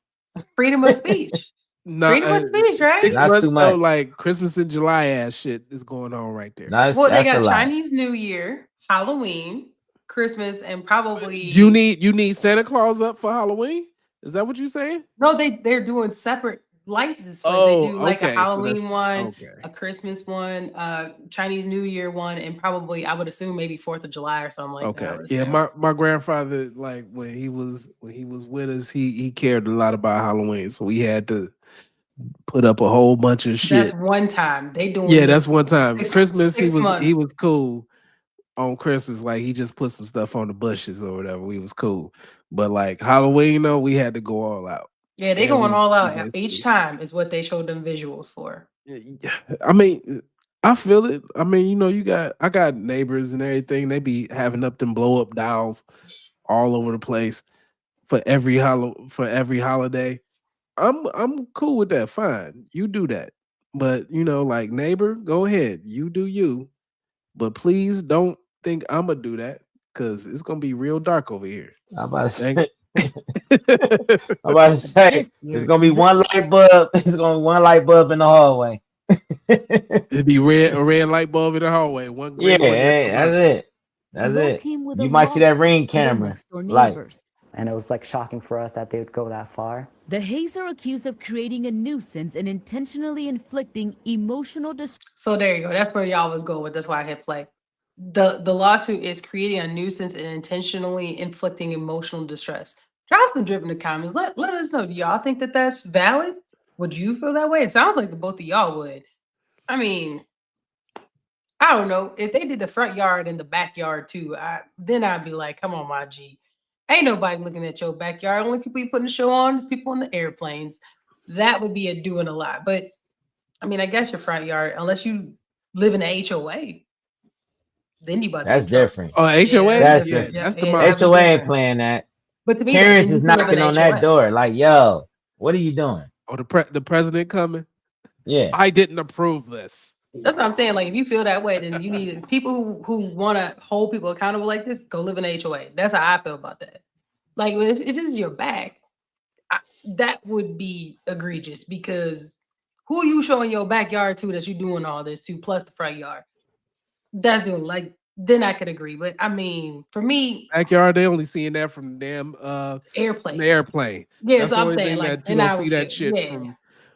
Freedom of speech. No, Freedom of speech, right? 6 That's months too though, much. like Christmas in July ass shit is going on right there. Well, they got Chinese New Year, Halloween, Christmas, and probably You need Santa Claus up for Halloween? Is that what you're saying? no. They're doing separate light displays. Oh, they do like okay, a so Halloween that's- one, okay. a Christmas one, Chinese New Year one, and probably I would assume maybe 4th of July or something like that. I Okay. would Yeah, assume. my grandfather, like when he was with us, he cared a lot about Halloween. So we had to put up a whole bunch of shit. That's one time. They doing Yeah, this that's one time. Christmas, six months. he was cool on Christmas. Like he just put some stuff on the bushes or whatever. We was cool. But like Halloween, though, we had to go all out. Yeah, they And going we- all out we each time is what they showed them visuals for. I mean, I feel it. I mean, you know, I got neighbors and everything. They be having up them blow up dolls all over the place for for every holiday. I'm cool with that. Fine, you do that. But you know, like neighbor, go ahead. You do you. But please don't think I'm gonna do that because it's gonna be real dark over here. I'm about to Thank- say, I'm about to say, it's gonna be one light bulb. It's gonna be one light bulb in the hallway. It'd be a red light bulb in the hallway. One Yeah, green one. hey, that's it. That's Law it. came with You a might see that lawsuit ring from their camera next-door light. neighbors. And it was like shocking for us that they would go that far. The Hayes are accused of creating a nuisance and intentionally inflicting emotional distress. So there you go. That's where y'all was going with. That's why I hit play. The lawsuit is creating a nuisance and intentionally inflicting emotional distress. Drop some drip in the comments. Let us know. Do y'all think that that's valid? Would you feel that way? It sounds like the both of y'all would. I mean, I don't know. If they did the front yard and the backyard too, then I'd be like, come on, my G. Ain't nobody looking at your backyard. Only people you putting the show on is people in the airplanes. That would be doing a lot. But I mean, I guess your front yard, unless you live in an HOA, then you about That's to be in trouble. different. Oh, HOA. That's Yeah, different. that's the yeah, model. that's a HOA ain't different. playing that. But to me, Parents then is you live in knocking an on that HOA. door like, yo, what are you doing? Oh, the president coming. Yeah. I didn't approve this. That's what I'm saying. Like, if you feel that way, then you need people who want to hold people accountable like this. Go live in an HOA. That's how I feel about that. Like, if this is your back, that would be egregious because who you showing your backyard to that you doing all this to, plus the front yard? That's doing like. Then I could agree. But I mean, for me, Backyard, they only seeing that from the damn airplanes. the airplane. Yeah, That's so the I'm only saying thing like, that you and I don't see would that feel, shit yeah.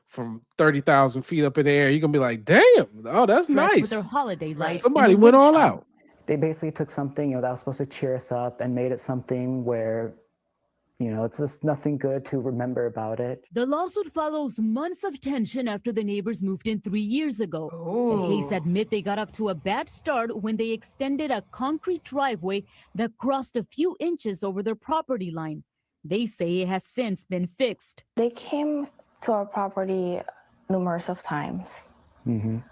from 30,000 feet up in the air. You're gonna be like, damn, oh, that's Dressed nice. with their holiday lights. Somebody in a went wind all chime. out. They basically took something, that was supposed to cheer us up and made it something where, it's just nothing good to remember about it. The lawsuit follows months of tension after the neighbors moved in 3 years ago. The Hayes admit they got off to a bad start when they extended a concrete driveway that crossed a few inches over their property line. They say it has since been fixed. They came to our property numerous of times, and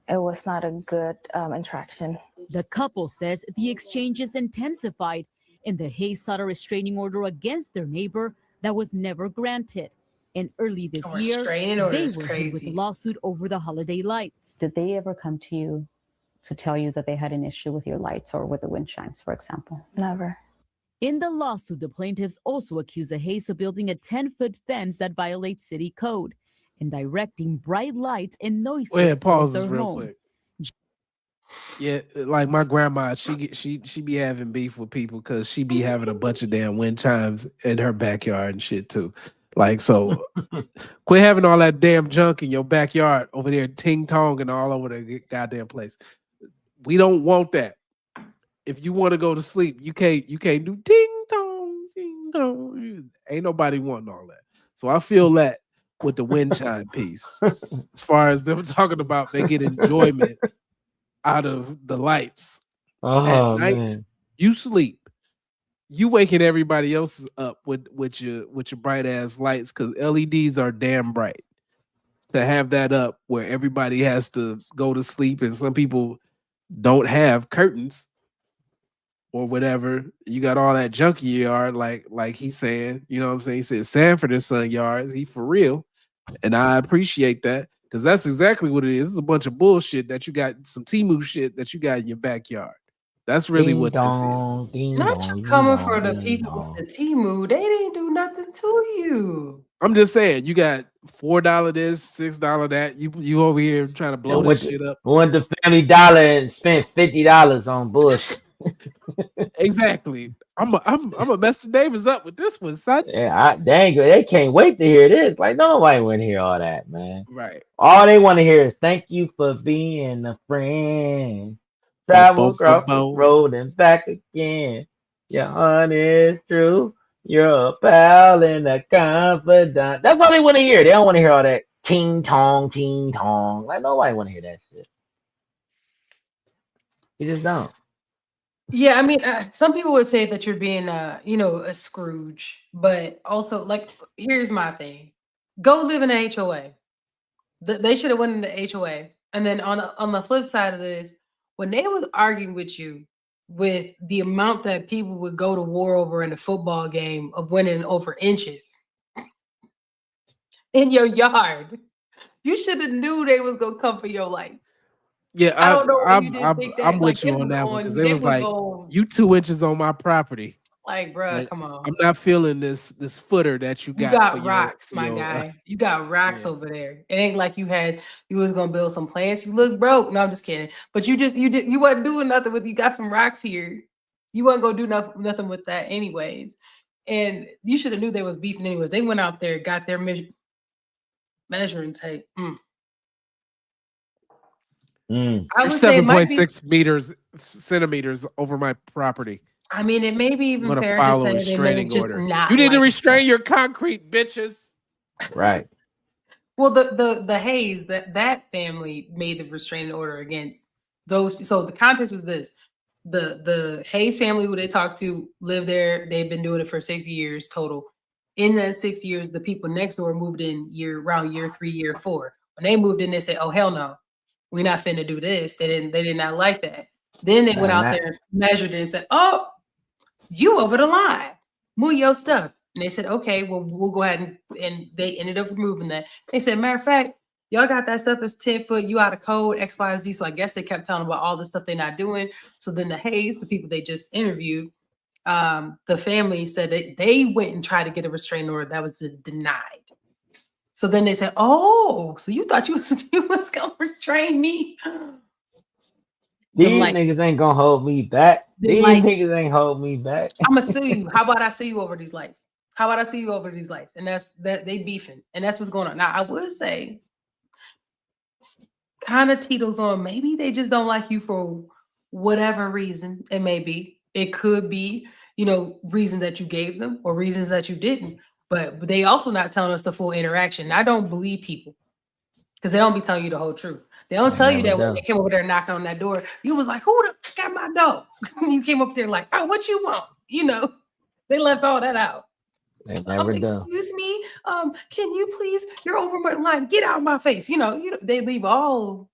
it was not a good interaction. The couple says the exchanges intensified, and the Hayes sought a restraining order against their neighbor that was never granted. And early this A year, restraining order they is were hit with crazy. a lawsuit over the holiday lights. Did they ever come to you to tell you that they had an issue with your lights or with the wind chimes, for example? Never. In the lawsuit, the plaintiffs also accuse the Hayes of building a 10-foot fence that violates city code and directing bright lights and noises Wait, towards pause their this real home. quick. Yeah, like my grandma, she be having beef with people because she be having a bunch of damn wind chimes in her backyard and shit too. Like, so quit having all that damn junk in your backyard over there, ting tong and all over the goddamn place. We don't want that. If you want to go to sleep, you can't do ting tong. Ain't nobody wanting all that. So I feel that with the wind chime piece. As far as them talking about they get enjoyment out of the lights. Oh, At night, man. you sleep. You waking everybody else up with your bright ass lights because LEDs are damn bright. To have that up where everybody has to go to sleep and some people don't have curtains or whatever. You got all that junk in your yard, like he's saying. You know what I'm saying? He said Sanford and Son yards. He for real, and I appreciate that. Because that's exactly what it is. It's a bunch of bullshit that you got, some Temu shit that you got in your backyard. That's really Ding what this is. dong, ding Not dong, you ding coming dong, for the ding people dong. with the Temu. They didn't do nothing to you. I'm just saying, you got $4 this, $6 that. You over here trying to blow this shit up. Went to Family Dollar and spent $50 on bullshit. Exactly. I'm a mess the neighbors up with this one, son. Yeah, dang good. They can't wait to hear this. Like nobody want to hear all that, man. Right. All they want to hear is thank you for being a friend. Travel across the road and back again. Your heart is true. You're a pal and a confidant. That's all they want to hear. They don't want to hear all that ting tong, ting tong. Like nobody want to hear that shit. You just don't. Yeah, I mean, some people would say that you're being, a Scrooge, but also, like, here's my thing: go live in a HOA. They should have went in the HOA. And then on the flip side of this, when they was arguing with you with the amount that people would go to war over in a football game of winning over inches in your yard, you should have knew they was gonna come for your lights. Yeah, I don't know why you didn't think that. I'm Like, with you it on was that one on, because it it was was like on, you 2 inches on my property. like, bruh, Like, come on. I'm not feeling this footer that you You got. got for rocks, your, my your, guy. You got rocks yeah. over there. It ain't like you was gonna build some plants. You look broke. No, I'm just kidding. But you wasn't doing nothing with. You got some rocks here. You wasn't gonna do nothing with that anyways. And you should have knew they was beefing anyways. They went out there, got their measuring tape. I would say it might be. 7.6 centimeters over my property. I mean, it may be I'm even gonna fair to follow say a they may restraining just order. not. You need to like restrain your concrete, bitches. Right. Well, the Hayes, that family made the restraining order against those. So the context was this: the Hayes family, who they talked to, lived there. They've been doing it for 6 years total. In that 6 years, the people next door moved in around year 3, year 4. When they moved in, they said, "Oh hell no, we're not finna do this." They did not like that. Then they went out there and measured it and said, "Oh, you over the line. Move your stuff." And they said, "Okay, well, we'll go ahead," and they ended up removing that. They said, "Matter of fact, y'all got that stuff as 10 foot, you out of code, X, Y, Z." So I guess they kept telling about all the stuff they're not doing. So then the Hayes, the people they just interviewed, the family said that they went and tried to get a restraining order that was denied. So then they said, "Oh, so you thought you was gonna restrain me?" These niggas ain't gonna hold me back. These niggas ain't hold me back. I'm gonna sue you. How about I sue you over these lights? How about I sue you over these lights? And that's that they beefing, and that's what's going on. Now I would say, kind of Tito's on. Maybe they just don't like you for whatever reason. It may be. It could be, reasons that you gave them or reasons that you didn't. But they also not telling us the full interaction. I don't believe people because they don't be telling you the whole truth. They don't tell you that when they came over there knocking on that door, you was like, "Who the fuck at my door?" You came up there like, "Oh, what you want?" They left all that out. They never do. Excuse me, can you please? You're over my line. Get out of my face. They leave all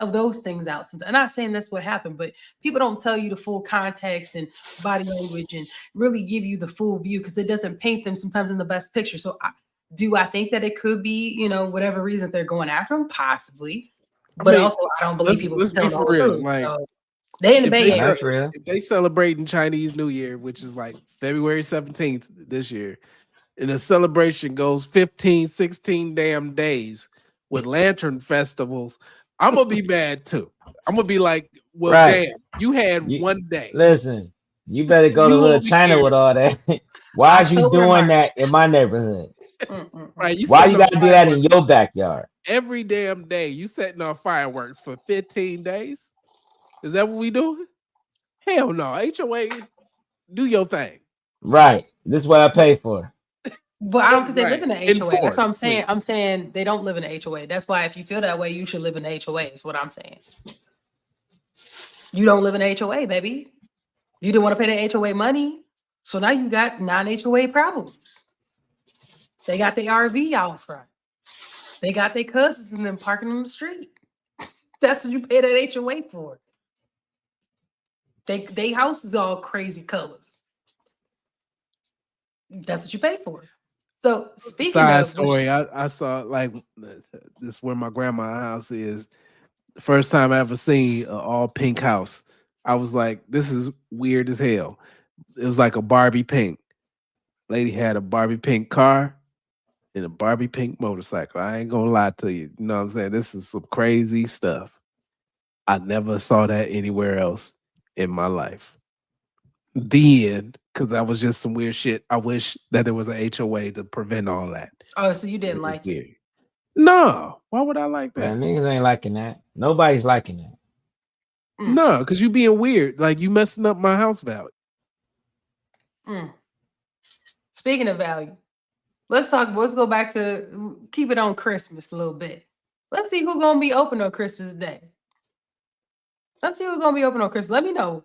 of those things out. I'm not saying that's what happened, but people don't tell you the full context and body language and really give you the full view because it doesn't paint them sometimes in the best picture. So do I think that it could be, whatever reason they're going after them? Possibly. But also, I don't believe people. Let's be for real. Like, so they in the Bay Area. That's real. If they celebrating Chinese New Year, which is like February 17th this year, and the celebration goes 15, 16 damn days with lantern festivals, I'm gonna be mad too. I'm gonna be like, well, damn, you had one day. Listen, you better go to Little China with all that. Why are you doing that in my neighborhood? Right? Why you gotta do that in your backyard? Every damn day you setting off fireworks for 15 days? Is that what we doing? Hell no. HOA, do your thing. Right. This is what I pay for. But I don't think they live in an HOA. Enforce, That's what I'm saying. please. I'm saying they don't live in an HOA. That's why if you feel that way, you should live in an HOA, is what I'm saying. You don't live in an HOA, baby. You didn't want to pay the HOA money. So now you got non-HOA problems. They got their RV out front. They got their cousins and them parking on the street. That's what you pay that HOA for. They house is all crazy colors. That's what you pay for. So speaking Side of story, I saw like this where my grandma's house is. The first time I ever seen an all pink house. I was like, this is weird as hell. It was like a Barbie pink. Lady had a Barbie pink car and a Barbie pink motorcycle. I ain't gonna lie to you. You know what I'm saying? This is some crazy stuff. I never saw that anywhere else in my life. The end, because that was just some weird shit. I wish that there was an HOA to prevent all that. Oh, so you didn't like it? Weird. No, why would I like that? Man, niggas ain't liking that. Nobody's liking that. No, because you being weird. Like you messing up my house value. Speaking of value, let's go back to keep it on Christmas a little bit. Let's see who's gonna be open on Christmas Day. Let's see who's gonna be open on Christmas. Let me know.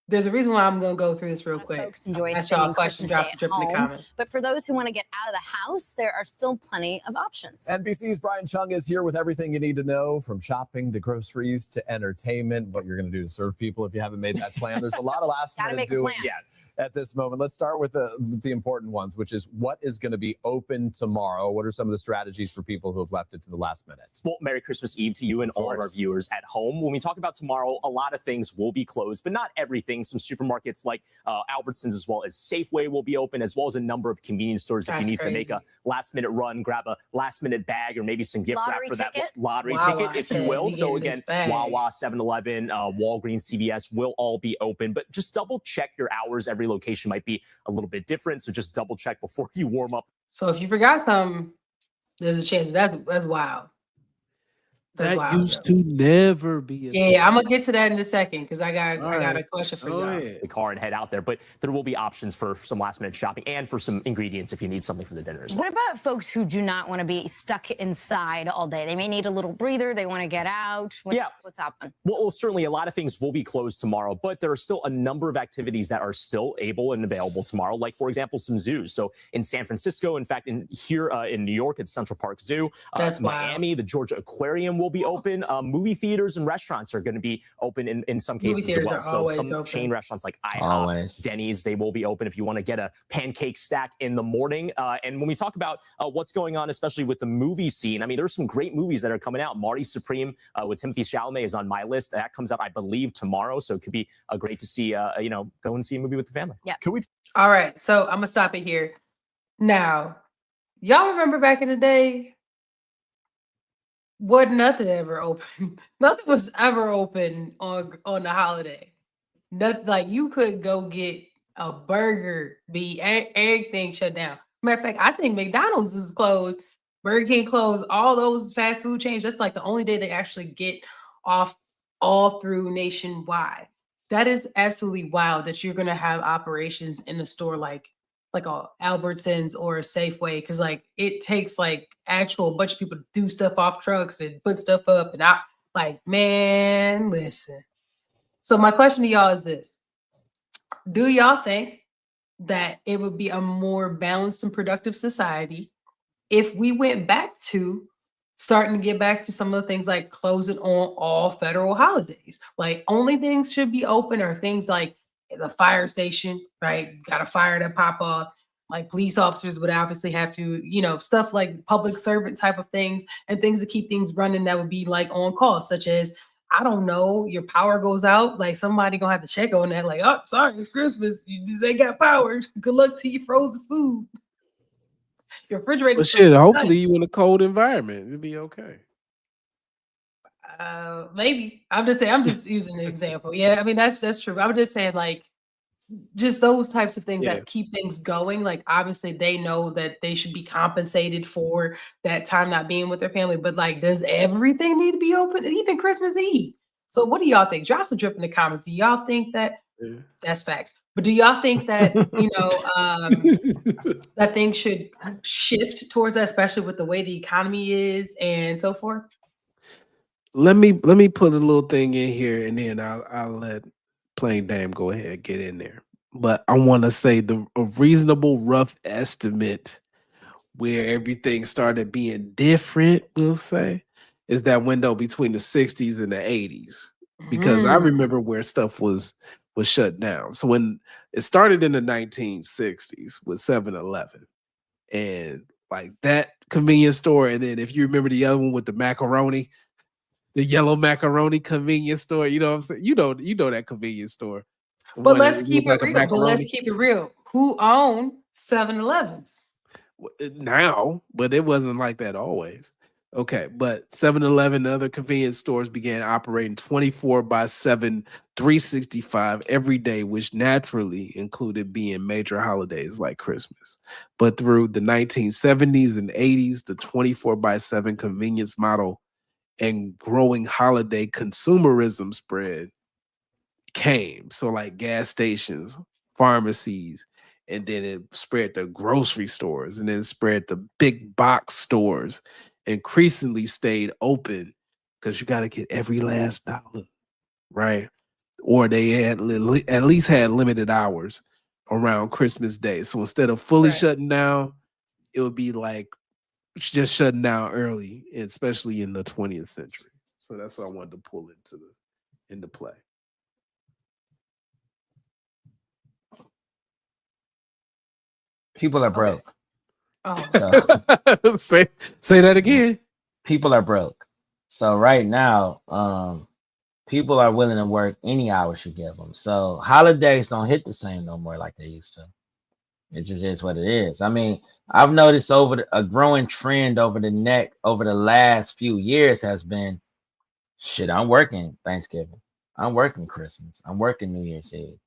there's a reason why I'm going to go through this real quick. Folks enjoy Ask y'all a spending question, Christmas drop Day some at drip in the home, comments. but for those who want to get out of the house, there are still plenty of options. NBC's Brian Chung is here with everything you need to know, from shopping to groceries to entertainment, what you're going to do to serve people if you haven't made that plan. There's a lot of last Gotta minute make a doing plan. at this moment. Let's start with the important ones, which is what is going to be open tomorrow. What are some of the strategies for people who have left it to the last minute? Well, Merry Christmas Eve to you and all of our viewers at home. When we talk about tomorrow, a lot of things will be closed, but not everything. Some supermarkets like Albertsons as well as Safeway will be open, as well as a number of convenience stores. If you need to make a last minute run, grab a last minute bag or maybe some gift wrap Lottery for that ticket? lottery Wawa ticket, if you said will. we So getting this again, bag. Wawa, 7-Eleven, Walgreens, CVS will all be open, but just double check your hours. Every location might be a little bit different, so just double check before you warm up. So if you forgot something, there's a chance. That's wild. That's That wild, used to never be a Yeah, I'm gonna get to that in a second because I got All a right. question for Go y'all. ahead. The car and head out there, but there will be options for some last minute shopping and for some ingredients if you need something for the dinner as well. What about folks who do not want to be stuck inside all day? They may need a little breather. They want to get out. What's happening? Well, certainly a lot of things will be closed tomorrow, but there are still a number of activities that are still able and available tomorrow. Like, for example, some zoos. So in San Francisco, in fact, in New York at Central Park Zoo, That's wild. Miami, the Georgia Aquarium will be open. Movie theaters and restaurants are going to be open in some Movie cases as theaters well. are So always some open. chain restaurants like IHOP, Always. Denny's, they will be open if you want to get a pancake stack in the morning. And when we talk about what's going on, especially with the movie scene, I mean, there's some great movies that are coming out. Marty Supreme with Timothy Chalamet is on my list. That comes out, I believe, tomorrow. So it could be great to see, go and see a movie with the family. Yeah. Can we? All right, so I'm gonna stop it here. Now, y'all remember back in the day, wasn't nothing ever open. Nothing was ever open on the holiday. Nothing, like you could go get a burger, everything shut down. Matter of fact, I think McDonald's is closed, Burger King closed, all those fast food chains. That's like the only day they actually get off all through nationwide. That is absolutely wild that you're gonna have operations in a store like a Albertsons or a Safeway, because like it takes like actual bunch of people to do stuff off trucks and put stuff up and out. Like, man, listen. So my question to y'all is this: do y'all think that it would be a more balanced and productive society if we went back to starting to get back to some of the things like closing on all federal holidays? Like, only things should be open are things like the fire station, right? You got a fire that pop off. Like police officers would obviously have to, stuff like public servant type of things and things to keep things running that would be like on call, such as, I don't know, your power goes out. Like somebody gonna have to check on that. Like, oh, sorry, it's Christmas. You just ain't got power. Good luck to your frozen food. Your refrigerator. Well, shit, hopefully you in a cold environment. It'll be okay. Maybe. I'm just using an example. Yeah, I mean that's true. I'm just saying, like, just those types of things Yeah. that keep things going. Like, obviously they know that they should be compensated for that time not being with their family, but like, does everything need to be open? Even Christmas Eve. So what do y'all think? Drop some drip in the comments. Do y'all think that that's facts? But do y'all think that that things should shift towards that, especially with the way the economy is and so forth? Let me put a little thing in here, and then I'll let Plain Dame go ahead and get in there. But I want to say a reasonable rough estimate where everything started being different, we'll say, is that window between the 60s and the 80s. Because I remember where stuff was shut down. So when it started in the 1960s with 7-Eleven and like that convenience store, and then if you remember the other one with the macaroni, the yellow macaroni convenience store, you know what I'm saying? You know that convenience store. But let's keep it real. Who owned 7-Elevens? Now, but it wasn't like that always. Okay, but 7-Eleven and other convenience stores began operating 24/7, 365 every day, which naturally included being major holidays like Christmas. But through the 1970s and 80s, the 24/7 convenience model and growing holiday consumerism spread came. So like gas stations, pharmacies, and then it spread to grocery stores, and then it spread to big box stores. Increasingly stayed open because you got to get every last dollar, right? or they had at least had limited hours around Christmas Day. So instead of fully shutting down, it would be like just shutting down early, especially in the 20th century. So that's what I wanted to pull into play. People are broke. Oh. say that again. People are broke. So right now, people are willing to work any hours you give them. So holidays don't hit the same no more like they used to. It just is what it is. I mean, I've noticed a growing trend over the last few years has been, shit, I'm working Thanksgiving. I'm working Christmas. I'm working New Year's Eve.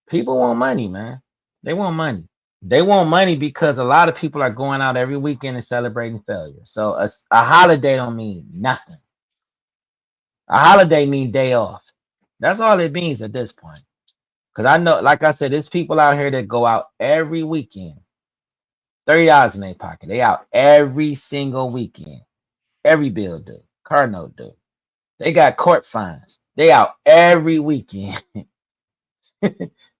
People want money, man. They want money. They want money because a lot of people are going out every weekend and celebrating failure. So a holiday don't mean nothing. A holiday means day off. That's all it means at this point. Because I know, like I said, there's people out here that go out every weekend. $30 in their pocket. They out every single weekend. Every bill due. Car note due. They got court fines. They out every weekend.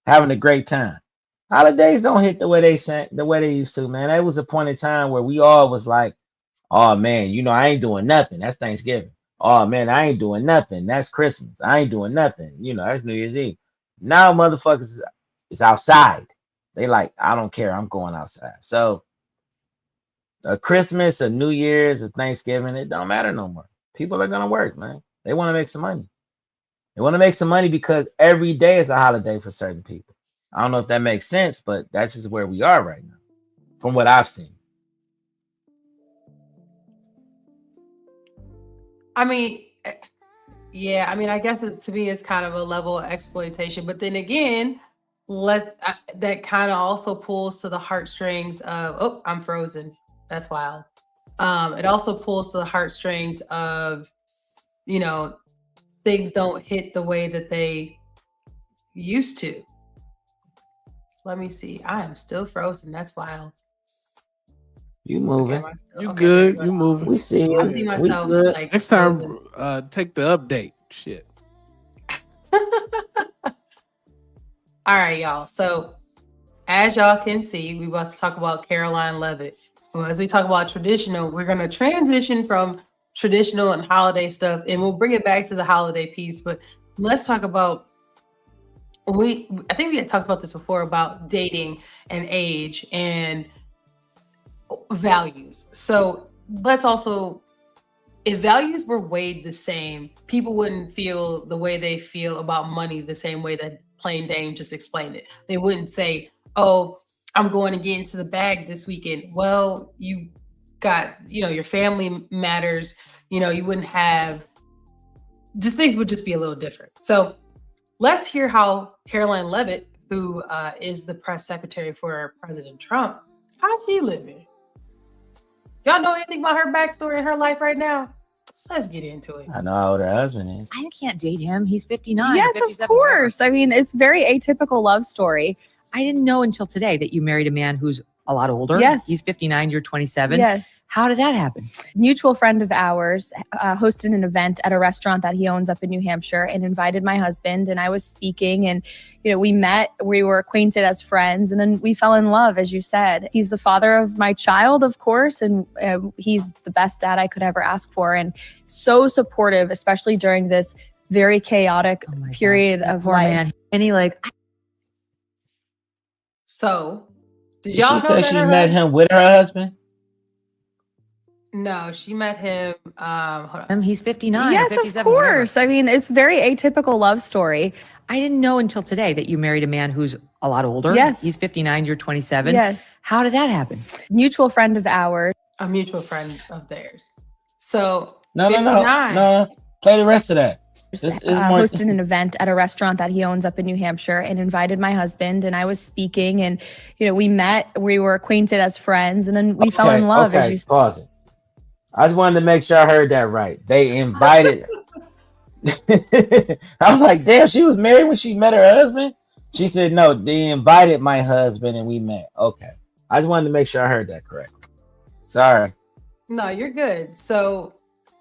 Having a great time. Holidays don't hit the way they used to, man. There was a point in time where we all was like, oh man, I ain't doing nothing. That's Thanksgiving. Oh man, I ain't doing nothing. That's Christmas. I ain't doing nothing. That's New Year's Eve. Now motherfuckers is outside. They like, I don't care. I'm going outside. So a Christmas, a New Year's, a Thanksgiving, it don't matter no more. People are gonna work, man. They want to make some money. They want to make some money because every day is a holiday for certain people. I don't know if that makes sense, but that's just where we are right now, from what I've seen. I mean, yeah, I guess to me, it's kind of a level of exploitation. But then again, that kind of also pulls to the heartstrings of, oh, I'm frozen. That's wild. It also pulls to the heartstrings of, things don't hit the way that they used to. Let me see. I am still frozen. That's wild. You moving? You good? You moving? We see you. I see myself like next time. Take the update. Shit. All right, y'all. So as y'all can see, we about to talk about Caroline Leavitt. Well, as we talk about traditional, we're going to transition from traditional and holiday stuff, and we'll bring it back to the holiday piece. But let's talk about. I think we had talked about this before about dating and age and values. So let's also, if values were weighed the same, people wouldn't feel the way they feel about money the same way that Plain Dame just explained it. They wouldn't say, oh, I'm going to get into the bag this weekend. Well, you got, your family matters. You wouldn't have, just things would just be a little different. So let's hear how Caroline Leavitt, who is the press secretary for President Trump, how's she living? Y'all know anything about her backstory in her life right now? Let's get into it. I know how old her husband is. I can't date him. He's 59. Yes, 57, of course. It's very atypical love story. I didn't know until today that you married a man who's a lot older. Yes. He's 59, you're 27. Yes. How did that happen? Mutual friend of ours hosted an event at a restaurant that he owns up in New Hampshire and invited my husband, and I was speaking, and we met, we were acquainted as friends, and then we fell in love, as you said. He's the father of my child, of course, and he's the best dad I could ever ask for, and so supportive, especially during this very chaotic period of life. Man. And he So did Did y'all she know say that she her met him with her husband? No, she met him. Hold on. He's 59. Yes, 57, of course. It's very atypical love story. I didn't know until today that you married a man who's a lot older. Yes. He's 59, you're 27. Yes. How did that happen? Mutual friend of ours. A mutual friend of theirs. So No. 59. Play the rest of that. This is more. Hosted an event at a restaurant that he owns up in New Hampshire and invited my husband, and I was speaking, and we met, we were acquainted as friends, and then we fell in love. Okay, pause it. I just wanted to make sure I heard that right. They invited. I was like, damn, she was married when she met her husband? She said, no, they invited my husband and we met. Okay. I just wanted to make sure I heard that correctly. Sorry. No, you're good. So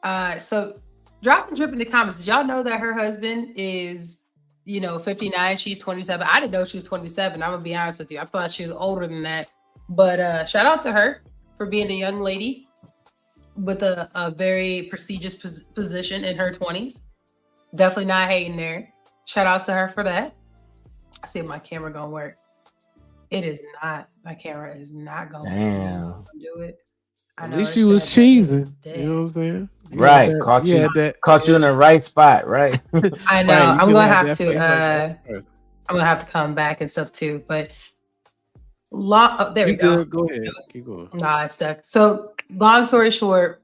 drop and drip in the comments. Did y'all know that her husband is 59. She's 27. I didn't know she was 27. I'm gonna be honest with you. I thought she was older than that. But shout out to her for being a young lady with a very prestigious position in her 20s. Definitely not hating there. Shout out to her for that. I see if my camera gonna work. It is not. My camera is not gonna do it. At least she was cheesing. You know what I'm saying? Right. Caught you in the right spot, right? I know. Right, I'm gonna have that to face like that first. I'm gonna have to come back and stuff too. But there we go. Go ahead. Keep going. Nah, it's stuck. So long story short,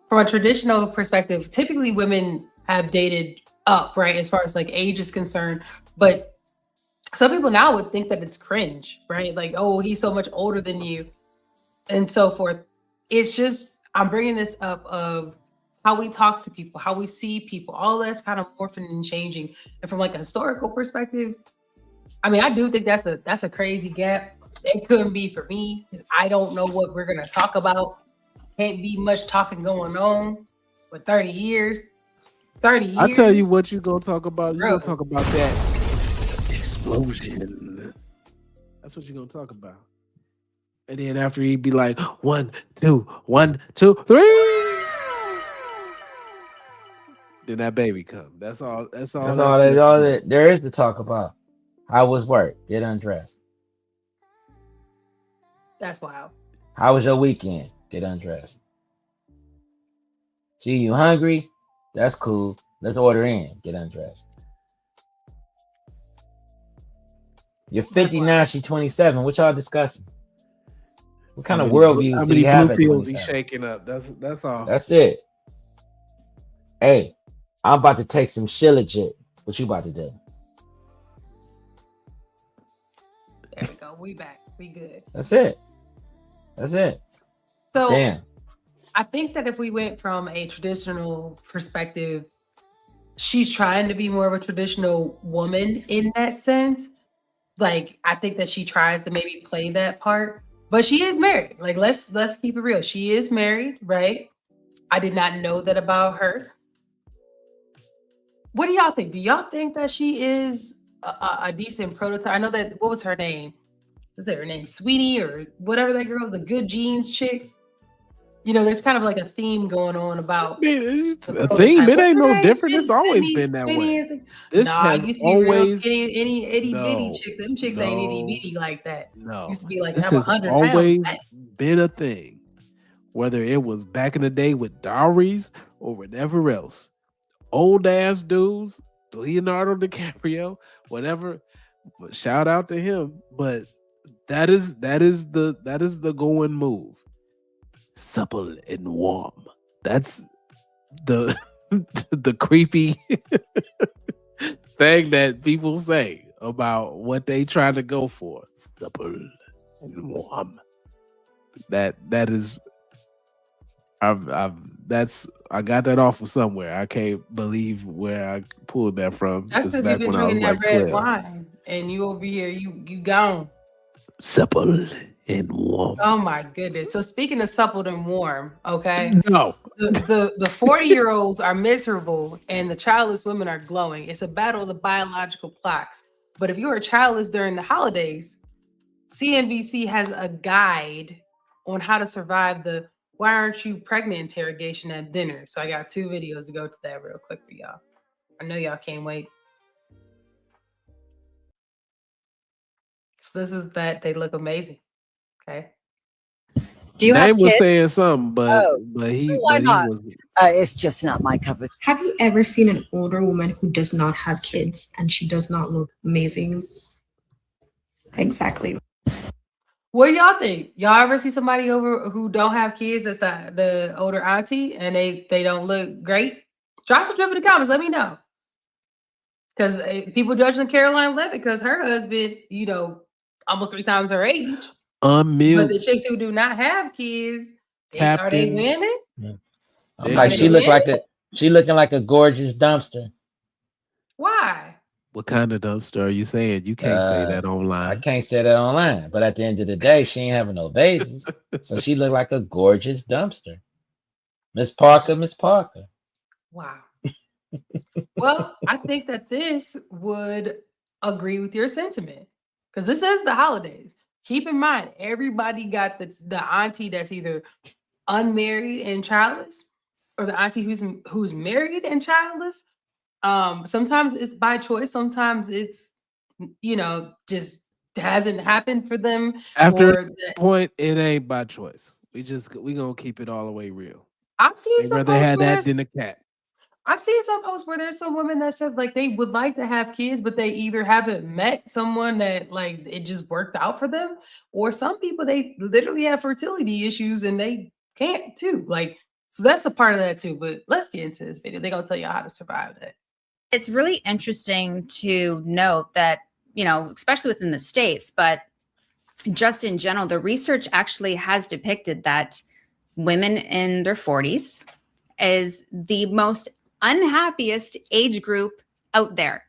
from a traditional perspective, typically women have dated up, right? As far as like age is concerned. But some people now would think that it's cringe, right? Like, oh, he's so much older than you and so forth. It's just, I'm bringing this up of how we talk to people, how we see people, all that's kind of morphing and changing. And from like a historical perspective, I mean, I do think that's a crazy gap. It couldn't be for me because I don't know what we're gonna talk about. Can't be much talking going on for 30 years. 30 years. I tell you what you gonna talk about. You're gonna talk about that explosion. That's what you're gonna talk about. And then after he'd be like, 1, 2, 1, 2, 3. Then that baby come. That's all. That's all. That's all that there is to talk about. How was work? Get undressed. That's wild. How was your weekend? Get undressed. See, you hungry? That's cool. Let's order in. Get undressed. You're 50 now. She's 27. What y'all discussing? What kind of worldview How do many you have blue at pills he 27? shaking up? That's all. That's it. Hey, I'm about to take some Shilajit. What you about to do? There we go. We back. We good. That's it. That's it. So Damn. I think that if we went from a traditional perspective, she's trying to be more of a traditional woman in that sense. Like, I think that she tries to maybe play that part, but she is married. Like, let's keep it real. She is married, right? I did not know that about her. What do y'all think? Do y'all think that she is a decent prototype? I know that, what was her name? Was it her name? Sweetie or whatever that girl, the good jeans chick? You know, there's kind of like a theme going on about it's the a theme. It prototype. ain't no What's her name? different. It's always Sydney- been that Sydney, way. This nah, has it used to be real always skinny, any itty bitty no, chicks. Them chicks ain't itty no, bitty like that. no. Used to be like This have has 100 always pounds. been a thing. Whether it was back in the day with dowries or whatever else, old ass dudes, Leonardo DiCaprio, whatever. But shout out to him. But that is the going move. Supple and warm. That's the the creepy thing that people say about what they try to go for. Supple and warm. That is I got that off of somewhere. I can't believe where I pulled that from. That's because you've been drinking that red wine and you over here, you gone. Supple and warm. Oh my goodness. So speaking of supple and warm, okay. No. The 40-year-olds are miserable and the childless women are glowing. It's a battle of the biological clocks. But if you are childless during the holidays, CNBC has a guide on how to survive the "why aren't you pregnant" interrogation at dinner. So I got 2 videos to go to that real quick for y'all. I know y'all can't wait. So this is that they look amazing. Okay. Do you have Dave was kids? saying something, but Why he not? was It's just not my cup of tea. Have you ever seen an older woman who does not have kids and she does not look amazing? Exactly. What do y'all think? Y'all ever see somebody over who don't have kids that's the older auntie and they don't look great? Drop some in the comments. Let me know. Because people judging Caroline Levitt because her husband, you know, almost 3 times her age. But the chicks who do not have kids, are they Captain. winning? I'm like, she looking like a gorgeous dumpster. Why? What kind of dumpster are you saying? You can't say that I online. can't say that online, but at the end of the day, she ain't having no babies. So she looked like a gorgeous dumpster. Miss Parker. Wow. Well, I think that this would agree with your sentiment because this is the holidays. Keep in mind, everybody got the auntie that's either unmarried and childless, or the auntie who's married and childless. Sometimes it's by choice. Sometimes it's just hasn't happened for them. After or that point, it ain't by choice. We gonna keep it all the way real. I've seen They'd some rather posts have where that than a cat. I've seen some posts where there's some women that said like they would like to have kids, but they either haven't met someone that like it just worked out for them, or some people they literally have fertility issues and they can't too. Like, so that's a part of that too. But let's get into this video. They're gonna tell you how to survive that. It's really interesting to note that, especially within the States, but just in general, the research actually has depicted that women in their 40s is the most unhappiest age group out there.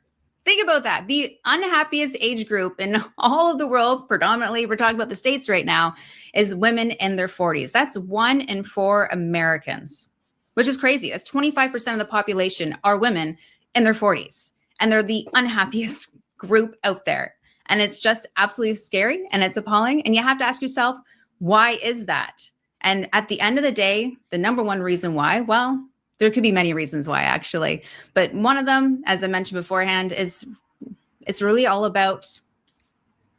Think about that. The unhappiest age group in all of the world, predominantly, we're talking about the States right now, is women in their 40s. That's 1 in 4 Americans, which is crazy. That's 25% of the population are women in their 40s, and they're the unhappiest group out there. And it's just absolutely scary and it's appalling. And you have to ask yourself, why is that? And at the end of the day, the number one reason why, well, there could be many reasons why actually, but one of them, as I mentioned beforehand, is it's really all about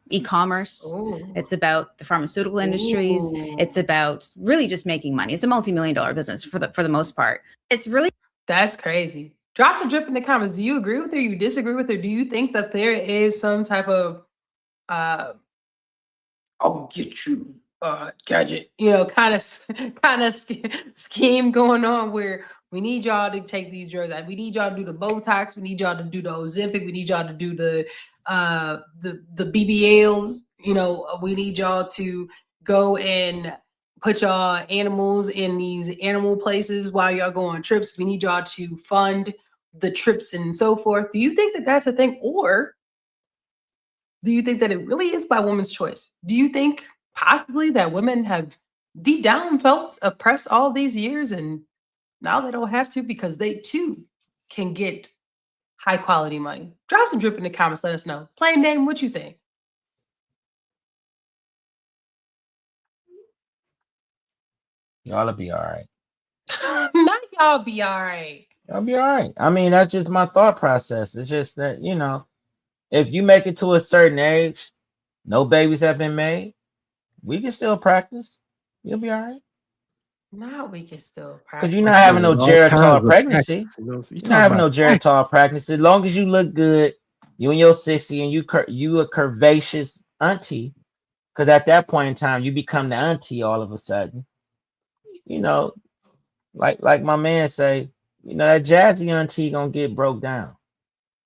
e-commerce. It's about the pharmaceutical industries. It's about really just making money. It's a multi-million-dollar business for the most part. It's really That's crazy. Drop some drip in the comments. Do you agree with her? You disagree with her? Do you think that there is some type of I'll get you gadget, kind of scheme going on where we need y'all to take these drugs out. We need y'all to do the Botox. We need y'all to do the Ozempic. We need y'all to do the BBLs. We need y'all to go and put y'all animals in these animal places while y'all go on trips. We need y'all to fund the trips and so forth. Do you think that that's a thing, or do you think that it really is by woman's choice? Do you think possibly that women have deep down felt oppressed all these years and now they don't have to because they too can get high quality money? Drop some drip in the comments. Let us know. Plain name, what you think? Y'all'll be all right. Not y'all be all right. Y'all be all right. I mean, that's just my thought process. It's just that, if you make it to a certain age, no babies have been made, we can still practice. You'll be all right. Now we can still practice. Because you're not having no geritol pregnancy. You're not having no geritol pregnancy. As long as you look good, you in your 60 and you a curvaceous auntie. Because at that point in time, you become the auntie all of a sudden. Like my man say, that jazzy auntie gonna get broke down.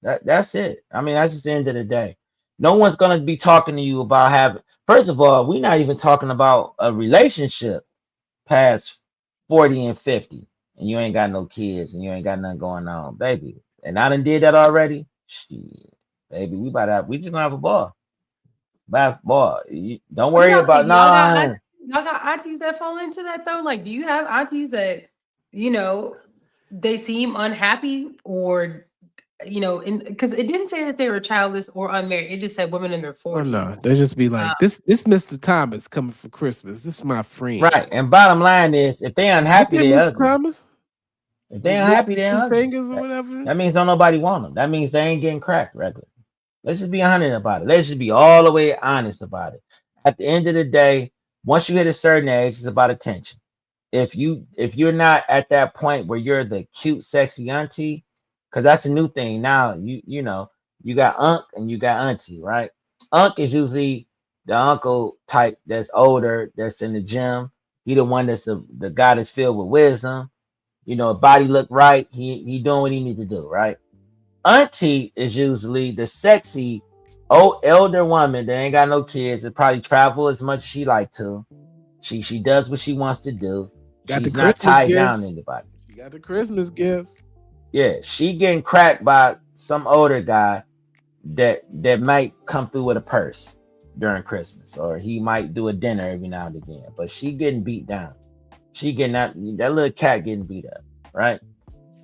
That's it. I mean, that's just the end of the day. No one's gonna be talking to you about having. First of all, we're not even talking about a relationship past 40 and 50, and you ain't got no kids and you ain't got nothing going on, baby. And I done did that already. Shit, baby, we just gonna have a ball. Basketball. Don't worry about y'all got aunties that fall into that though. Like, do you have aunties that they seem unhappy, or because it didn't say that they were childless or unmarried. It just said women in their 40s. Or no, they just be like, this Mr. Thomas coming for Christmas. This is my friend. Right. And bottom line is, if they unhappy, they ugly. Thomas? If they unhappy, they ugly. Fingers or whatever. That means don't nobody want them. That means they ain't getting cracked regular. Let's just be honest about it. Let's just be all the way honest about it. At the end of the day, once you hit a certain age, it's about attention. If you're not at that point where you're the cute, sexy auntie, because that's a new thing now. You got unc and you got auntie, right? Unc is usually the uncle type that's older, that's in the gym. He the one that's the guy that's filled with wisdom. Body look right. He doing what he need to do, right? Auntie is usually the sexy old elder woman that ain't got no kids and probably travel as much as she like to. She does what she wants to do. She's not tied down to anybody. She got the Christmas gifts. Yeah, she getting cracked by some older guy that might come through with a purse during Christmas, or he might do a dinner every now and again. But she getting beat down. She getting that little cat getting beat up, right?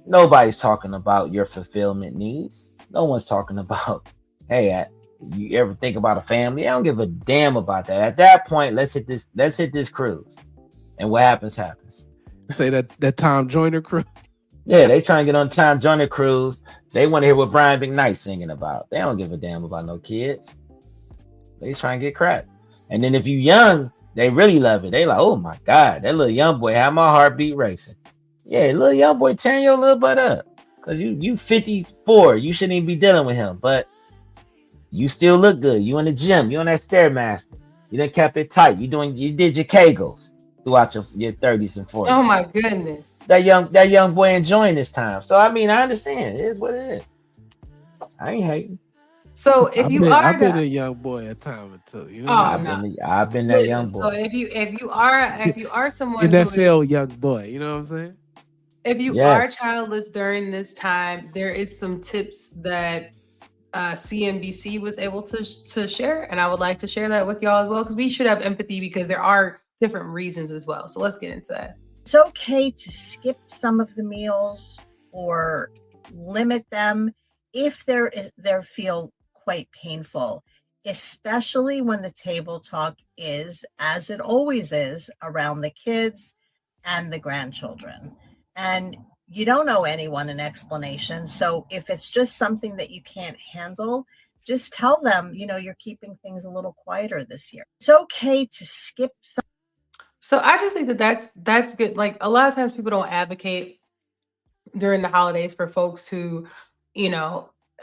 Nobody's talking about your fulfillment needs. No one's talking about, hey, you ever think about a family? I don't give a damn about that. At that point, let's hit this cruise. And what happens. Say that Tom Joyner crew. Yeah, they trying to get on Tom Joyner cruise. They want to hear what Brian McKnight singing about. They don't give a damn about no kids. They trying to get cracked. And then if you young, they really love it. They like, oh my God, that little young boy had my heartbeat racing. Yeah, little young boy tearing your little butt up. Cause you 54, you shouldn't even be dealing with him. But you still look good. You in the gym, you on that Stairmaster. You done kept it tight. You did your Kegels throughout your 30s and 40s. Oh my goodness. That young boy enjoying this time. So I mean, I understand. It is what it is. I ain't hating. So if I've been a young boy a time or two. You know, I've been that young boy. So if you are someone in that who failed young boy, you know what I'm saying? If you are childless during this time, there is some tips that CNBC was able to share, and I would like to share that with y'all as well, because we should have empathy because there are different reasons as well. So let's get into that. It's okay to skip some of the meals or limit them if they feel quite painful, especially when the table talk is, as it always is, around the kids and the grandchildren. And you don't owe anyone an explanation. So if it's just something that you can't handle, just tell them, you're keeping things a little quieter this year. It's okay to skip some. So I just think that's good. Like a lot of times people don't advocate during the holidays for folks who,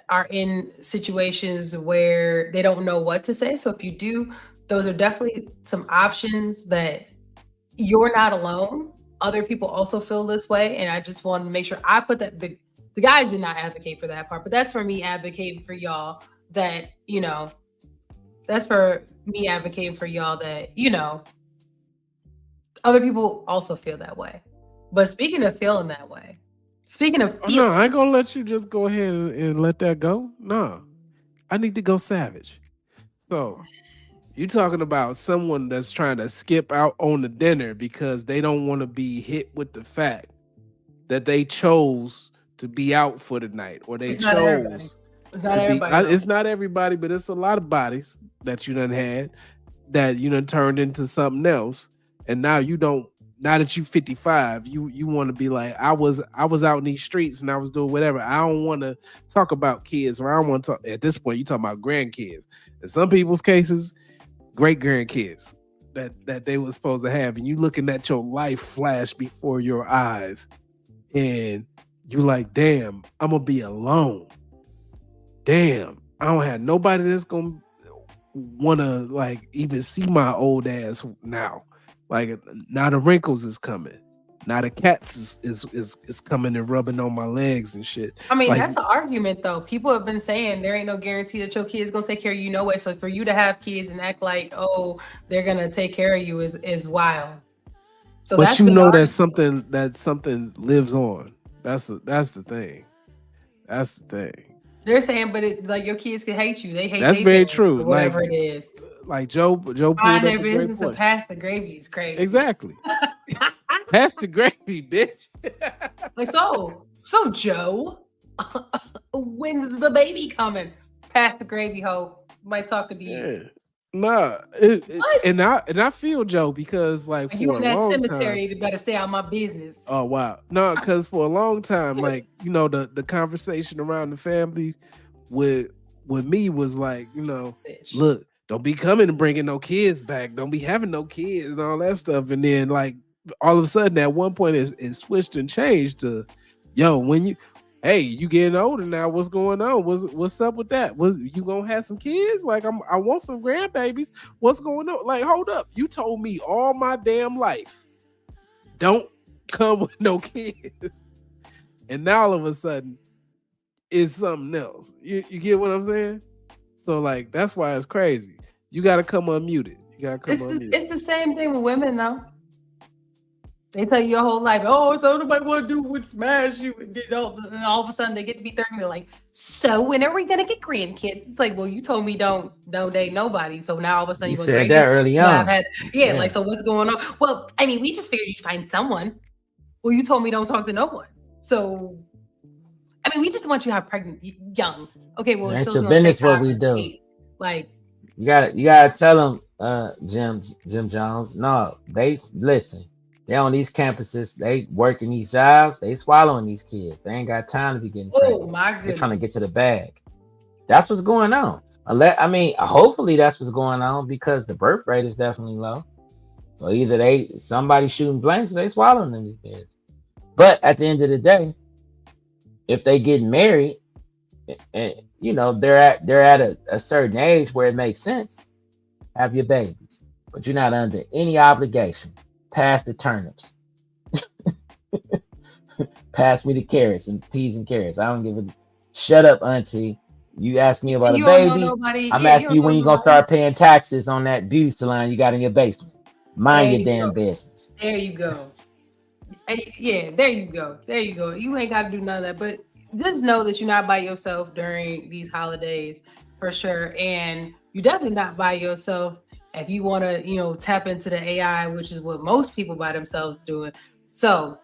are in situations where they don't know what to say. So if you do, those are definitely some options that you're not alone. Other people also feel this way. And I just want to make sure I put that the guys did not advocate for that part, but that's for me advocating for y'all that, that's for me advocating for y'all that, other people also feel that way. But speaking of feeling that way, speaking of feelings, no, I ain't gonna let you just go ahead and let that go. No, I need to go savage. So you talking about someone that's trying to skip out on the dinner because they don't want to be hit with the fact that they chose to be out for the night, or they chose It's not everybody. It's not everybody, but it's a lot of bodies that you done had that you done turned into something else, and now you don't. Now that you 55, you want to be like, I was out in these streets and I was doing whatever. I don't want to talk about kids, or I don't want to talk. At this point, you talking about grandkids. In some people's cases, great grandkids that they were supposed to have, and you looking at your life flash before your eyes, and you like, damn, I'm gonna be alone. Damn, I don't have nobody that's gonna wanna like even see my old ass now. Like now the wrinkles is coming. Now the cats is coming and rubbing on my legs and shit. I mean, like, that's an argument though. People have been saying there ain't no guarantee that your kid's gonna take care of you no way. So for you to have kids and act like, oh, they're gonna take care of you is wild. So but that's you the know argument. that something lives on. That's the thing. That's the thing. They're saying, but it, like your kids can hate you. They hate. That's they very parents, true. or whatever Like- it is. Like Joe pulled Mind up their a great business and point. pass the gravy is crazy. Exactly. Pass the gravy, bitch. Like so Joe, when's the baby coming? Pass the gravy, hoe. Might talk to you. Yeah. Nah, and I feel Joe because like You for in a that long cemetery, time. you better stay out of my business. Oh wow, no, because for a long time, like the conversation around the family with me was like, look, don't be coming and bringing no kids back, don't be having no kids and all that stuff, and then like all of a sudden at one point it switched and changed to, yo, when you getting older now, what's going on? What's up with that? Was you gonna have some kids? Like I want some grandbabies. What's going on? Like, hold up. You told me all my damn life, don't come with no kids. And now all of a sudden it's something else. You get what I'm saying? So like that's why it's crazy. You gotta come unmuted. You gotta come unmuted. It's the same thing with women though. They tell you your whole life, oh, so nobody want to do would smash you, and and all of a sudden they get to be 30 and they're like, so when are we gonna get grandkids? It's like, well, you told me don't date nobody, so now all of a sudden You you're said that early on. Yeah, like, so what's going on? Well, I mean, we just figured you'd find someone. Well, you told me don't talk to no one, so I mean, we just want you to have pregnant young. Okay, well, Ain't it's your still business what we do. Like, You gotta tell them, Jim Jones. No, they listen. They on these campuses. They working these jobs. They swallowing these kids. They ain't got time to be getting pregnant. oh my They're trying to goodness. get to the bag. That's what's going on. Hopefully that's what's going on because the birth rate is definitely low. So either somebody shooting blanks, or they swallowing them these kids. But at the end of the day, if they get married, and they're at a certain age where it makes sense, have your babies. But you're not under any obligation. Pass the turnips. Pass me the carrots and peas and carrots. I don't give a shut up, auntie. You ask me about You a don't know baby. nobody. I'm Yeah, asking you when you gonna start paying taxes on that beauty salon you got in your basement. Mind There your you damn go. business. There you go. Yeah, there you go. There you go. You ain't got to do none of that. But just know that you're not by yourself during these holidays for sure. And you're definitely not by yourself if you want to, tap into the AI, which is what most people by themselves doing. So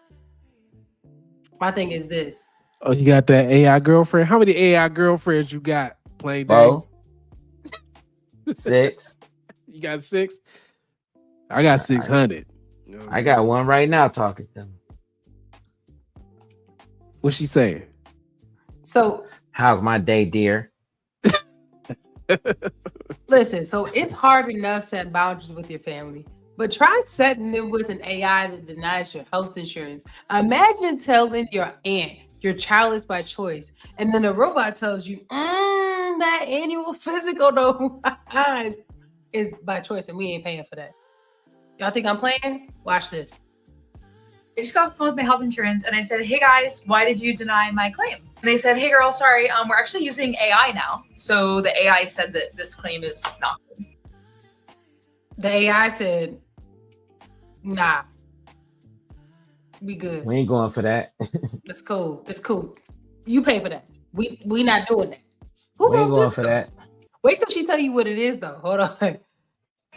my thing is this. Oh, you got that AI girlfriend? How many AI girlfriends you got? Plain Bo, Dane? 6. You got 6? I got 600. I got one right now talking to me. What's she saying? So How's my day, dear? listen, so it's hard enough setting boundaries with your family, but try setting them with an AI that denies your health insurance. Imagine telling your aunt your child is by choice, and then the robot tells you, that annual physical though is by choice, and we ain't paying for that. Y'all think I'm playing? Watch this. I just got off the phone with my health insurance and I said, hey guys, why did you deny my claim? And they said, hey girl, sorry, we're actually using AI now. So the AI said that this claim is not good. The AI said, nah, we good. We ain't going for that. It's cool. It's cool. You pay for that. We not doing that. Who We ain't wrote going this for code? that. Wait till she tell you what it is though. Hold on.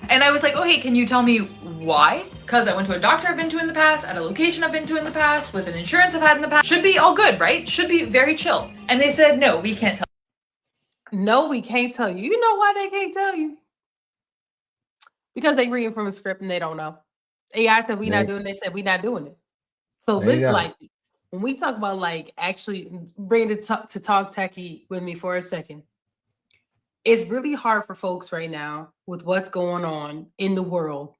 And I was like, oh, hey, can you tell me why? Because I went to a doctor I've been to in the past, at a location I've been to in the past, with an insurance I've had in the past. Should be all good, right? Should be very chill. And they said, no, we can't tell. No, we can't tell you. You know why they can't tell you? Because they reading from a script and they don't know. AI said we not doing it. They said we not doing it. So There you go. like when we talk about like actually bring it to talk techie with me for a second. It's really hard for folks right now with what's going on in the world.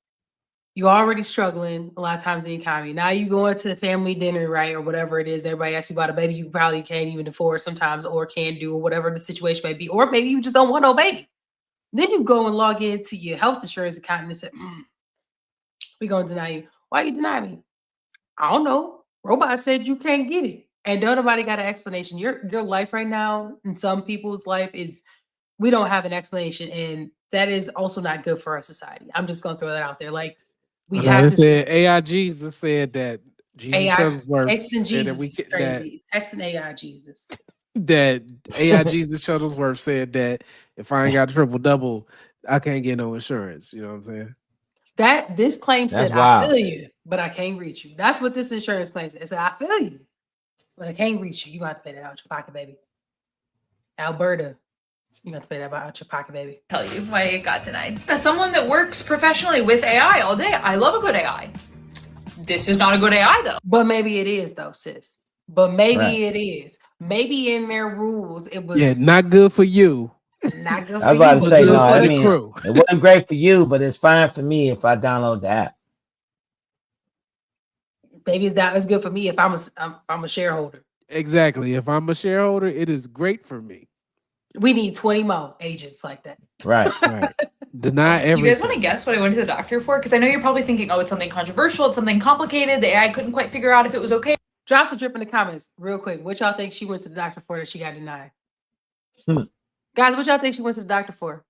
You're already struggling a lot of times in the economy. Now you go into the family dinner, right? Or whatever it is. Everybody asks you about a baby you probably can't even afford sometimes or can't do, or whatever the situation may be. Or maybe you just don't want no baby. Then you go and log into your health insurance account and say, we're going to deny you. Why you deny me? I don't know. Robot said you can't get it. And don't nobody got an explanation. Your life right now, in some people's life, is we don't have an explanation. And that is also not good for our society. I'm just going to throw that out there. Like, we have to said AI Jesus said that Jesus AI, Shuttlesworth X and said that Jesus is crazy. X and AI Jesus. that AI Jesus Shuttlesworth said that if I ain't got a triple double, I can't get no insurance. You know what I'm saying? That this claim said, That's I wild. feel you, but I can't reach you. That's what this insurance claim said. It said, I feel you, but I can't reach you. You have to pay that out your pocket, baby. Alberta, you have to pay that out your pocket, baby. Tell you why it got denied. As someone that works professionally with AI all day, I love a good AI. This is not a good AI though. But maybe it is though, sis. But maybe Right. it is. Maybe in their rules, it was Yeah, not good for you. not good for I was about you, to but say, good no, for I the mean, crew. it wasn't great for you, but it's fine for me if I download the app. Maybe it's good for me if I'm a shareholder. Exactly. If I'm a shareholder, it is great for me. We need 20 more agents like that. Right. Right. Deny Do you everything. guys want to guess what I went to the doctor for? Because I know you're probably thinking, oh, it's something controversial, it's something complicated. The AI couldn't quite figure out if it was okay. Drop some drip in the comments real quick. What y'all think she went to the doctor for that she got denied? Guys, what y'all think she went to the doctor for?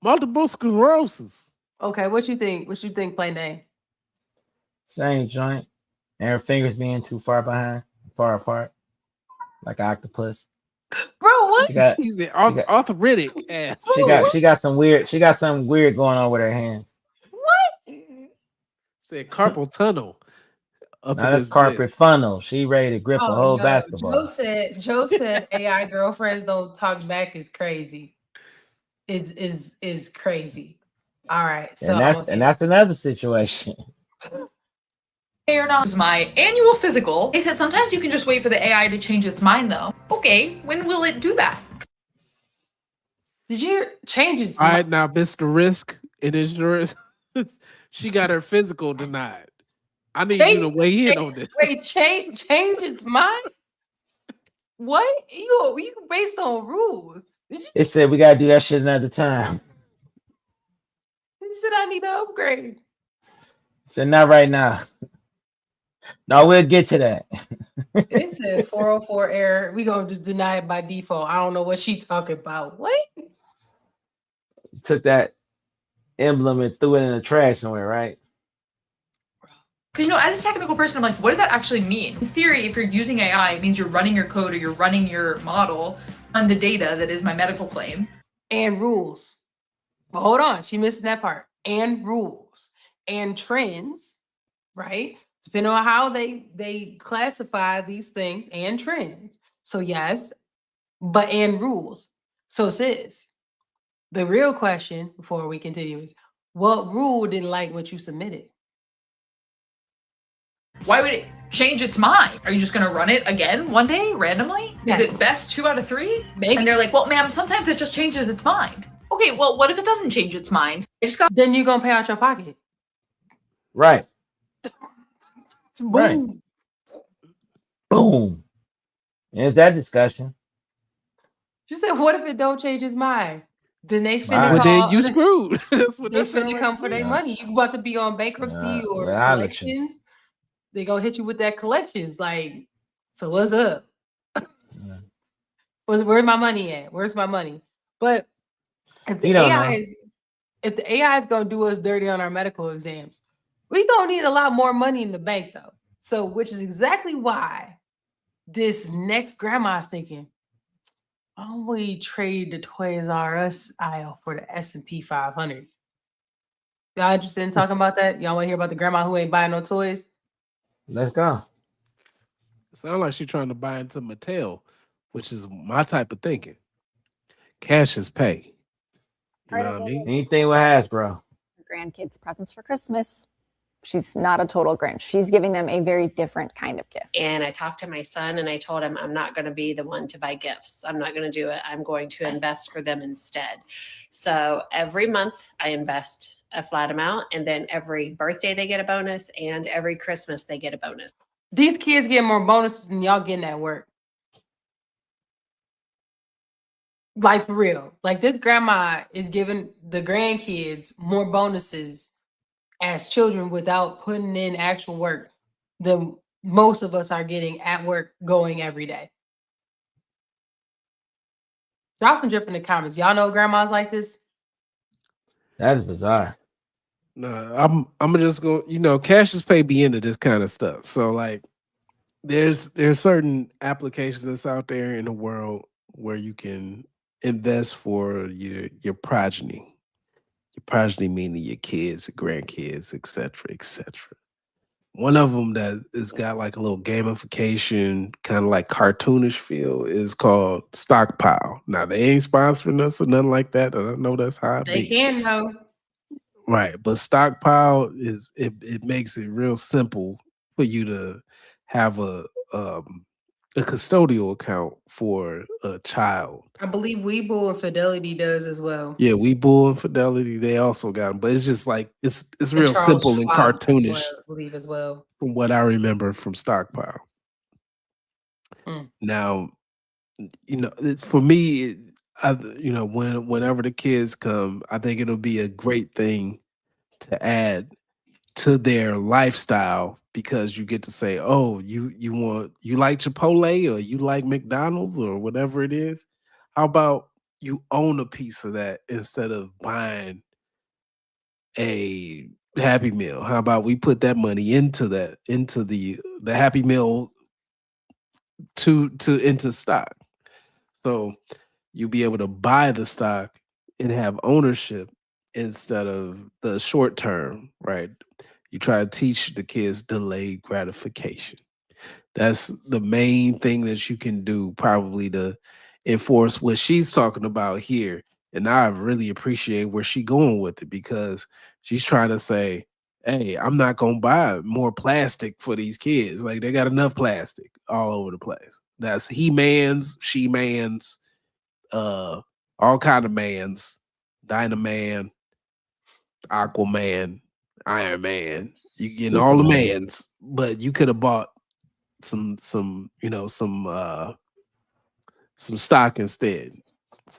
Multiple sclerosis. Okay, what you think? What you think, plain name? Same joint. And her fingers being too far apart, like an octopus. Bro, what? She got, He's an arthritic ass. she got something weird going on with her hands. What? Said carpal tunnel. up Now in that's this carpet funnel. She ready to grip a Oh, whole yo, basketball. Joe said AI girlfriends don't talk back is crazy. Is crazy. All right, so And that's another situation. or not is my annual physical. They said sometimes you can just wait for the AI to change its mind though. Okay, when will it do that? Did you change its All right, now, Mr. Risk and Insurance, she got her physical denied. I need you to weigh in on this. Wait, change its mind? What? You based on rules. Did you It said we gotta do that shit another time. it said I need to upgrade? It said not right now. No, we'll get to that. It said 404 error. We gonna just deny it by default. I don't know what she talking about. What? Took that emblem and threw it in the trash somewhere, right? Because, as a technical person, I'm like, what does that actually mean? In theory, if you're using AI, it means you're running your code or you're running your model on the data that is my medical claim. And rules. But hold on, she missed that part. And rules and trends, right? Depending on how they classify these things and trends. So yes, but and rules. So sis, the real question before we continue is, what rule didn't like what you submitted? Why would it change its mind? Are you just going to run it again one day randomly? Yes. Is it best 2 out of 3? Maybe. And they're like, well, ma'am, sometimes it just changes its mind. Okay, well, what if it doesn't change its mind? Then you're gonna pay out your pocket. Right. Boom. Right. Boom. There's that discussion. She said, what if it don't change his mind? Then they finna Well, call. then you screwed. That's what They that sound finna like come to for me. their money. You about to be on bankruptcy or well, I'll let you. collections. They gonna hit you with that collections. Like, so what's up? Where's my money at? Where's my money? But if the You don't AI know. if the AI is gonna do us dirty on our medical exams, we gonna need a lot more money in the bank though. So, which is exactly why this next grandma's thinking, why don't we trade the Toys R Us aisle for the S&P 500? Y'all interested in talking about that? Y'all want to hear about the grandma who ain't buying no toys? Let's go. Sound like she's trying to buy into Mattel, which is my type of thinking. Cash is pay. You know what I mean? Anything with Hasbro. Grandkids presents for Christmas. She's not a total Grinch. She's giving them a very different kind of gift. And I talked to my son and I told him I'm not going to be the one to buy gifts. I'm not going to do it. I'm going to invest for them instead. So every month I invest a flat amount, and then every birthday they get a bonus, and every Christmas they get a bonus. These kids get more bonuses than y'all getting at work. Like for real. Like this grandma is giving the grandkids more bonuses as children without putting in actual work than most of us are getting at work going every day. Drop some drip in the comments. Y'all know grandmas like this? That is bizarre. No, I'm just going, cash is pay be into this kind of stuff. So like there's certain applications that's out there in the world where you can invest for your progeny. Your progeny meaning your kids, your grandkids, etc., etc. One of them that has got like a little gamification, kind of like cartoonish feel, is called Stockpile. Now they ain't sponsoring us or nothing like that. And I know that's how it They be. can though. Right, but Stockpile is it makes it real simple for you to have a custodial account for a child. I believe Webull and Fidelity does as well. Yeah, Webull and Fidelity, they also got them, but it's just like it's And real Charles simple and Schwab, cartoonish I believe as well. from what I remember from Stockpile. Mm. Now, it's for me. Whenever the kids come, I think it'll be a great thing to add to their lifestyle because you get to say, "Oh, you like Chipotle or you like McDonald's or whatever it is. How about you own a piece of that instead of buying a Happy Meal? How about we put that money into the Happy Meal into stock, so you'll be able to buy the stock and have ownership instead of the short term, right? You try to teach the kids delayed gratification. That's the main thing that you can do, probably, to enforce what she's talking about here. And I really appreciate where she's going with it, because she's trying to say, hey, I'm not gonna buy more plastic for these kids. Like, they got enough plastic all over the place. That's He-Mans, She-Mans, all kind of mans, Dynaman, Aquaman, Iron Man. You getting all the mans, but you could have bought some stock instead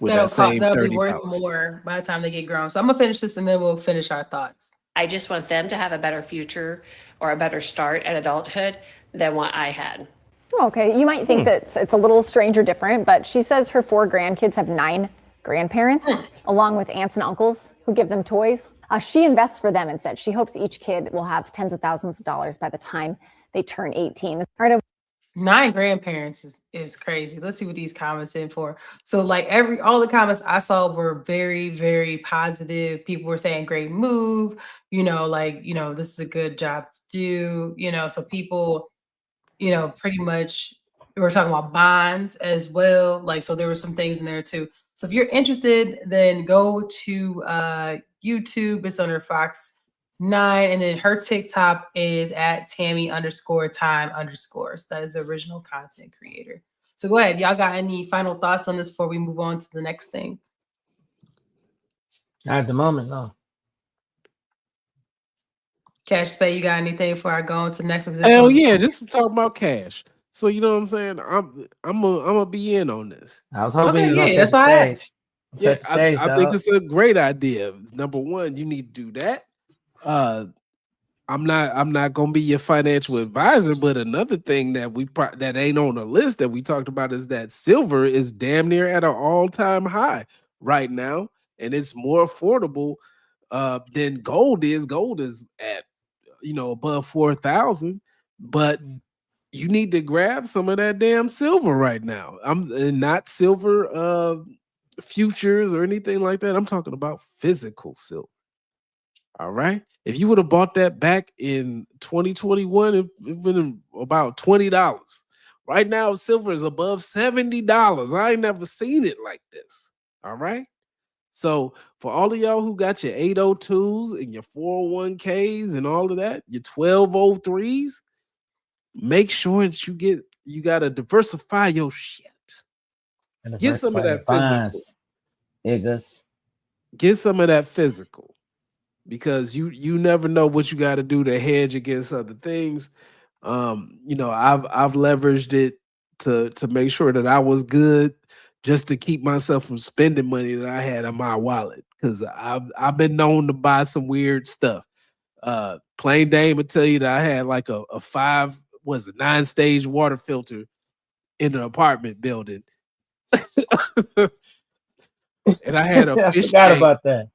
with that same that'll be $30. worth more by the time they get grown. So I'm gonna finish this and then we'll finish our thoughts. I just want them to have a better future or a better start at adulthood than what I had. Okay, you might think that it's a little strange or different, but she says her 4 grandkids have 9 grandparents, along with aunts and uncles who give them toys. She invests for them instead. She hopes each kid will have tens of thousands of dollars by the time they turn 18. That's part of 9 grandparents is crazy. Let's see what these comments in for. So like all the comments I saw were very, very positive. People were saying great move, this is a good job to do, so people, pretty much we were talking about bonds as well. Like, so there were some things in there too. So if you're interested, then go to YouTube. It's under Fox 9, and then her TikTok is at Tammy_time_. So that is the original content creator. So go ahead. Y'all got any final thoughts on this before we move on to the next thing? Not at the moment, no. Cash Spade, you got anything before I go on to the next one? Hell yeah, just talking about cash. So you know what I'm saying? I'm gonna be in on this. I was hoping you were gonna that's set the why stage. Yeah, Set the stage, I think dog. it's a great idea. Number one, you need to do that. I'm not gonna be your financial advisor, but another thing that that ain't on the list that we talked about is that silver is damn near at an all-time high right now, and it's more affordable than gold is. Gold is at above 4,000, but you need to grab some of that damn silver right now. I'm not silver futures or anything like that. I'm talking about physical silver. All right. If you would have bought that back in 2021, it would have been about $20. Right now, silver is above $70. I ain't never seen it like this. All right. So for all of y'all who got your 802s and your 401ks and all of that, your 1203s, make sure that you gotta diversify your shit. Get some of that physical. Niggas. Get some of that physical, because you never know what you got to do to hedge against other things. I've leveraged it to make sure that I was good, just to keep myself from spending money that I had in my wallet, because I've been known to buy some weird stuff. Plain Dame would tell you that I had like a 9-stage water filter in an apartment building. And I had a fish forgot tank. about that.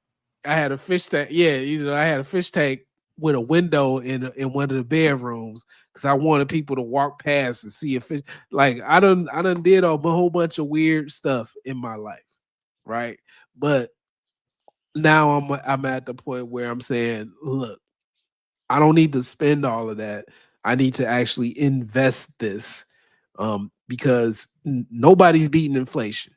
I had a fish tank. Yeah, I had a fish tank with a window in one of the bedrooms, because I wanted people to walk past and see a fish. Like, I done did a whole bunch of weird stuff in my life, right? But now I'm at the point where I'm saying, look, I don't need to spend all of that. I need to actually invest this, because nobody's beating inflation.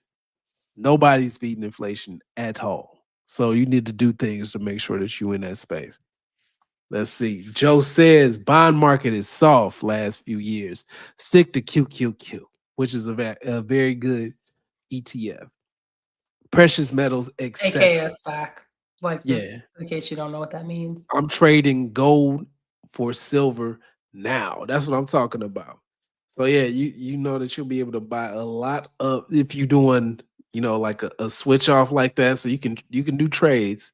Nobody's beating inflation at all. So you need to do things to make sure that you're in that space. Let's see. Joe says bond market is soft last few years. Stick to QQQ, which is a very good ETF. Precious metals, etc. AKA a stock. Like this, Yeah. in case you don't know what that means. I'm trading gold for silver now. That's what I'm talking about. So yeah, you know that you'll be able to buy a lot of, if you're doing like a switch off like that, so you can do trades.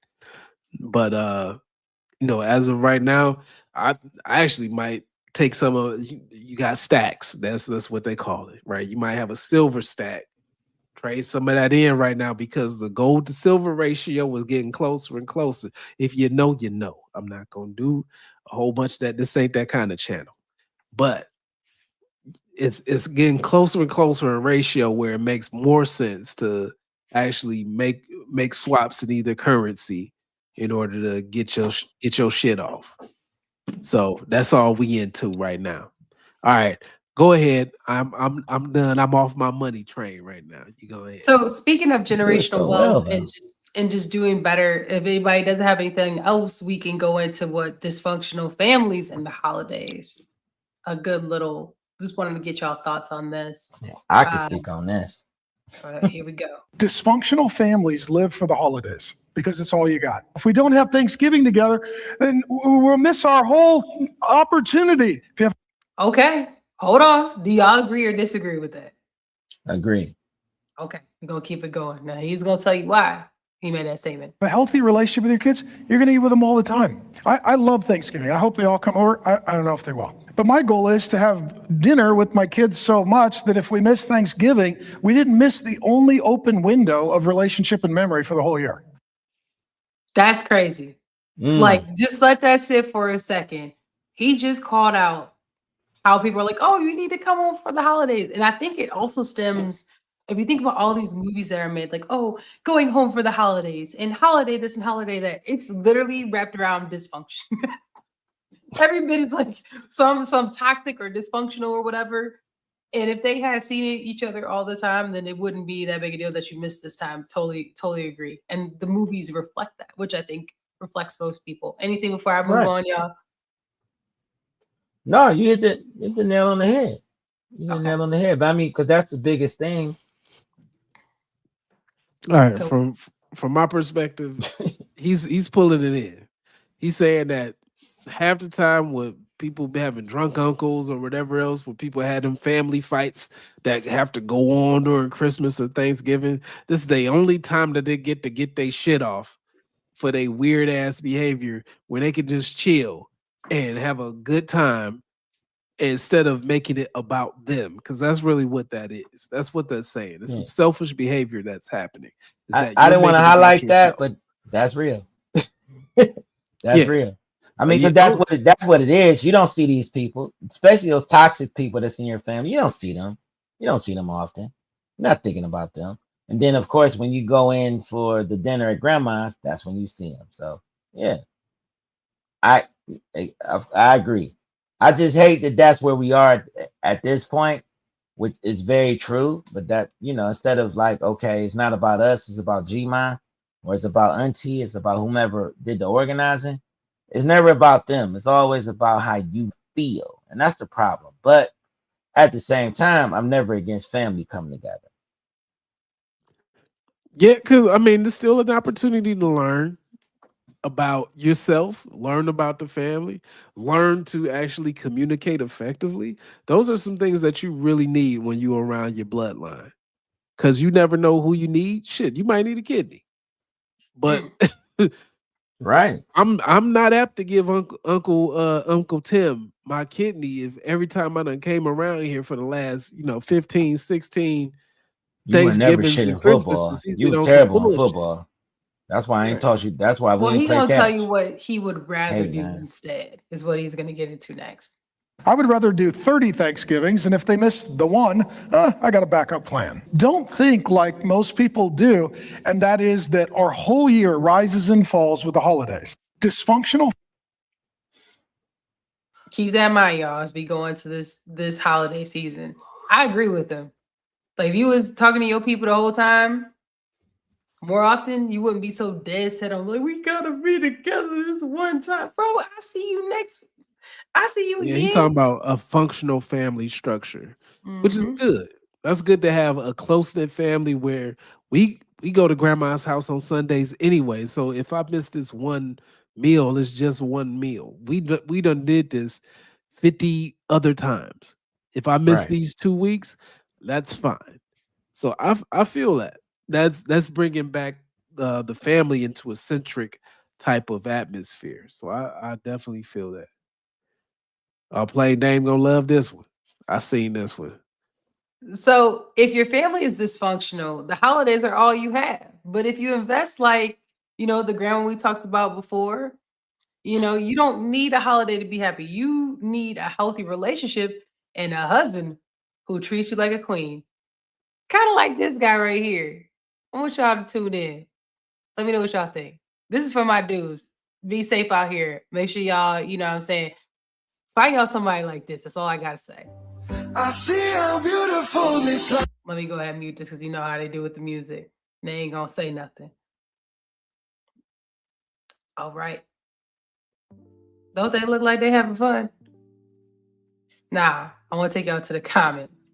But as of right now, I actually might take some of you got stacks. That's what they call it, right? You might have a silver stack. Trade some of that in right now, because the gold to silver ratio was getting closer and closer. If you know, you know. I'm not gonna do a whole bunch of that. This ain't that kind of channel. But it's getting closer and closer in ratio where it makes more sense to actually make swaps in either currency in order to get your shit off. So that's all we into right now. All right, go ahead. I'm done. I'm off my money train right now. You go ahead. So speaking of You do it generational so well, wealth though. and just doing better, if anybody doesn't have anything else, we can go into what dysfunctional families and the holidays. A good little. Just wanted to get y'all thoughts on this. I can speak on this. Here we go. Dysfunctional families live for the holidays because it's all you got. If we don't have Thanksgiving together, then we'll miss our whole opportunity. If you have Okay, hold on. Do y'all agree or disagree with that? Agree. Okay, we're gonna keep it going. Now he's gonna tell you why he made that statement. a healthy relationship with your kids, you're going to eat with them all the time. I love Thanksgiving. I hope they all come over. I don't know if they will. But my goal is to have dinner with my kids so much that if we miss Thanksgiving, we didn't miss the only open window of relationship and memory for the whole year. That's crazy. Like, just let that sit for a second. He just called out how people are like, oh, you need to come home for the holidays. And I think it also stems, if you think about all these movies that are made, like, oh, going home for the holidays and holiday this and holiday that, it's literally wrapped around dysfunction. Every bit is like some toxic or dysfunctional or whatever. And if they had seen each other all the time, then it wouldn't be that big a deal that you missed this time. Totally agree. And the movies reflect that, which I think reflects most people. Anything before I move on, y'all? No, you hit the nail on the head. You hit the nail on the head. But I mean, because that's the biggest thing. All right, from my perspective, he's pulling it in. He's saying that half the time with people having drunk uncles or whatever else, when people had them family fights that have to go on during Christmas or Thanksgiving, this is the only time that they get their shit off for their weird ass behavior, when they can just chill and have a good time instead of making it about them, because that's really what that is. That's what that's saying. It's some selfish behavior that's happening. I didn't want to highlight that, but that's real. That's real. I mean, because that's what it is. You don't see these people, especially those toxic people that's in your family. You don't see them. You don't see them often. You're not thinking about them. And then, of course, when you go in for the dinner at grandma's, that's when you see them. So, yeah, I agree. I just hate that that's where we are at this point, which is very true. But that, instead of like, okay, it's not about us, it's about G-Ma, or it's about Auntie, it's about whomever did the organizing. It's never about them. It's always about how you feel. And that's the problem. But at the same time, I'm never against family coming together. Yeah, because I mean, there's still an opportunity to learn about yourself, learn about the family, learn to actually communicate effectively. Those are some things that you really need when you're around your bloodline, because you never know who you need. Shit, you might need a kidney, but right, I'm not apt to give Uncle Tim my kidney if every time I done came around here for the last 15, 16 You were never Thanksgivings shit in and football. Christmases, he's You been was on some terrible in bullshit. football. That's why I ain't taught you. That's why we Well, ain't he play gonna catch. tell you what he would rather Hey, do man. instead, is what he's gonna get into next. I would rather do 30 Thanksgivings, and if they miss the one, I got a backup plan. Don't think like most people do, and that is that our whole year rises and falls with the holidays. Dysfunctional. Keep that in mind, y'all, as we go into this holiday season. I agree with him. Like, if you was talking to your people the whole time, more often, you wouldn't be so dead set on like, we gotta be together this one time, bro. I see you Yeah, again. he talking about a functional family structure, which is good. That's good to have a close-knit family where we go to grandma's house on Sundays anyway. So if I miss this one meal, it's just one meal. We done did this 50 other times. If I miss Right. these 2 weeks, that's fine. So I feel that. That's bringing back the family into a centric type of atmosphere. So I definitely feel that. Plain Dame gonna love this one. I seen this one. So if your family is dysfunctional, the holidays are all you have. But if you invest like, the grandma we talked about before, you don't need a holiday to be happy. You need a healthy relationship and a husband who treats you like a queen. Kind of like this guy right here. I want y'all to tune in. Let me know what y'all think. This is for my dudes. Be safe out here. Make sure y'all, you know what I'm saying, Find y'all somebody like this. That's all I gotta say. I see how beautiful this life. Let me go ahead and mute this because you know how they do with the music. They ain't gonna say nothing. All right. Don't they look like they having fun? Nah, I want to take y'all to the comments.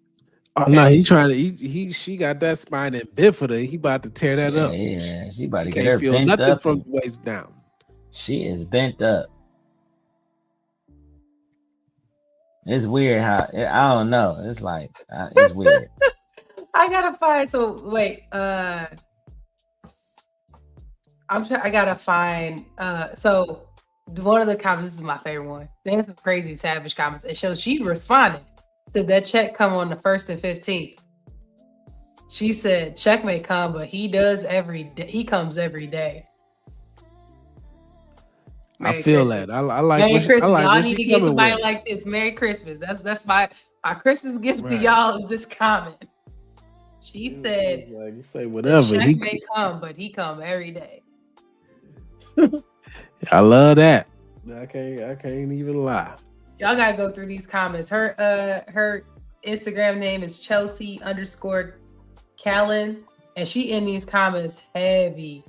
Oh no, he trying to. She got that spine and bifida. He about to tear that up. Yeah, she about to She get can't her feel bent nothing up. from the waist down. She is bent up. It's weird how I don't know. It's like it's weird. I gotta find. So wait. I gotta find. So one of the comments. This is my favorite one. They had some crazy savage comments. And so she responded. Said that check come on the 1st and 15th. She said check may come, but he does every day. He comes every day. I feel that. I like. Merry what she- Christmas. I like Y'all what need she to get coming somebody with. like this. Merry Christmas. That's my Christmas gift to Right. y'all is this comment. She said Like, you say the whatever. check He, may come, but he come every day. I love that. I can't even lie. Y'all gotta go through these comments. Her Instagram name is Chelsea_Callan, and she in these comments heavy.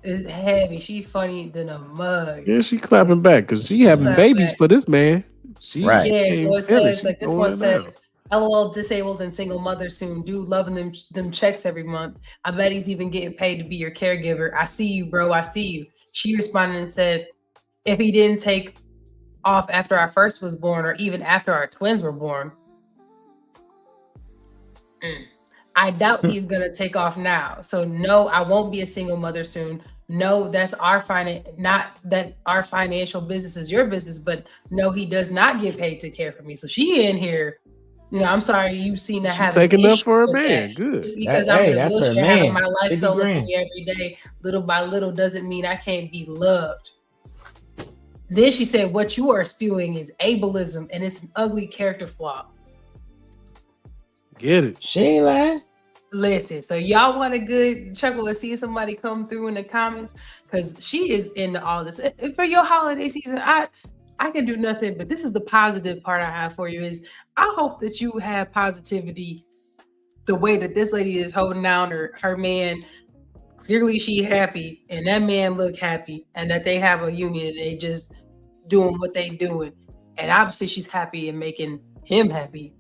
It's heavy. She funny than a mug. Yeah, she clapping back because she having Clap babies back. for this man. She Right. Yeah, ain't so it finished. says She like this throwing one it down. says, LOL disabled and single mother soon. Dude loving them checks every month. I bet he's even getting paid to be your caregiver. I see you, bro. I see you. She responded and said, if he didn't take off after our first was born or even after our twins were born, I doubt he's gonna take off now. So no, I won't be a single mother soon. No, that's not that our financial business is your business, but no, he does not get paid to care for me. So she in here, I'm sorry you've seen that She have taking an up issue for her with man. that. Good. Just because I'm in a that's her wheelchair having man. my life 50 stolen from grand. me every day, little by little, doesn't mean I can't be loved. Then she said, what you are spewing is ableism and it's an ugly character flaw. Get it. She ain't lying. Listen, so y'all want a good chuckle and see somebody come through in the comments because she is into all this. And for your holiday season, I can do nothing, but this is the positive part I have for you is I hope that you have positivity the way that this lady is holding down her man. Clearly she happy and that man look happy and that they have a union and they just doing what they doing. And obviously she's happy and making him happy.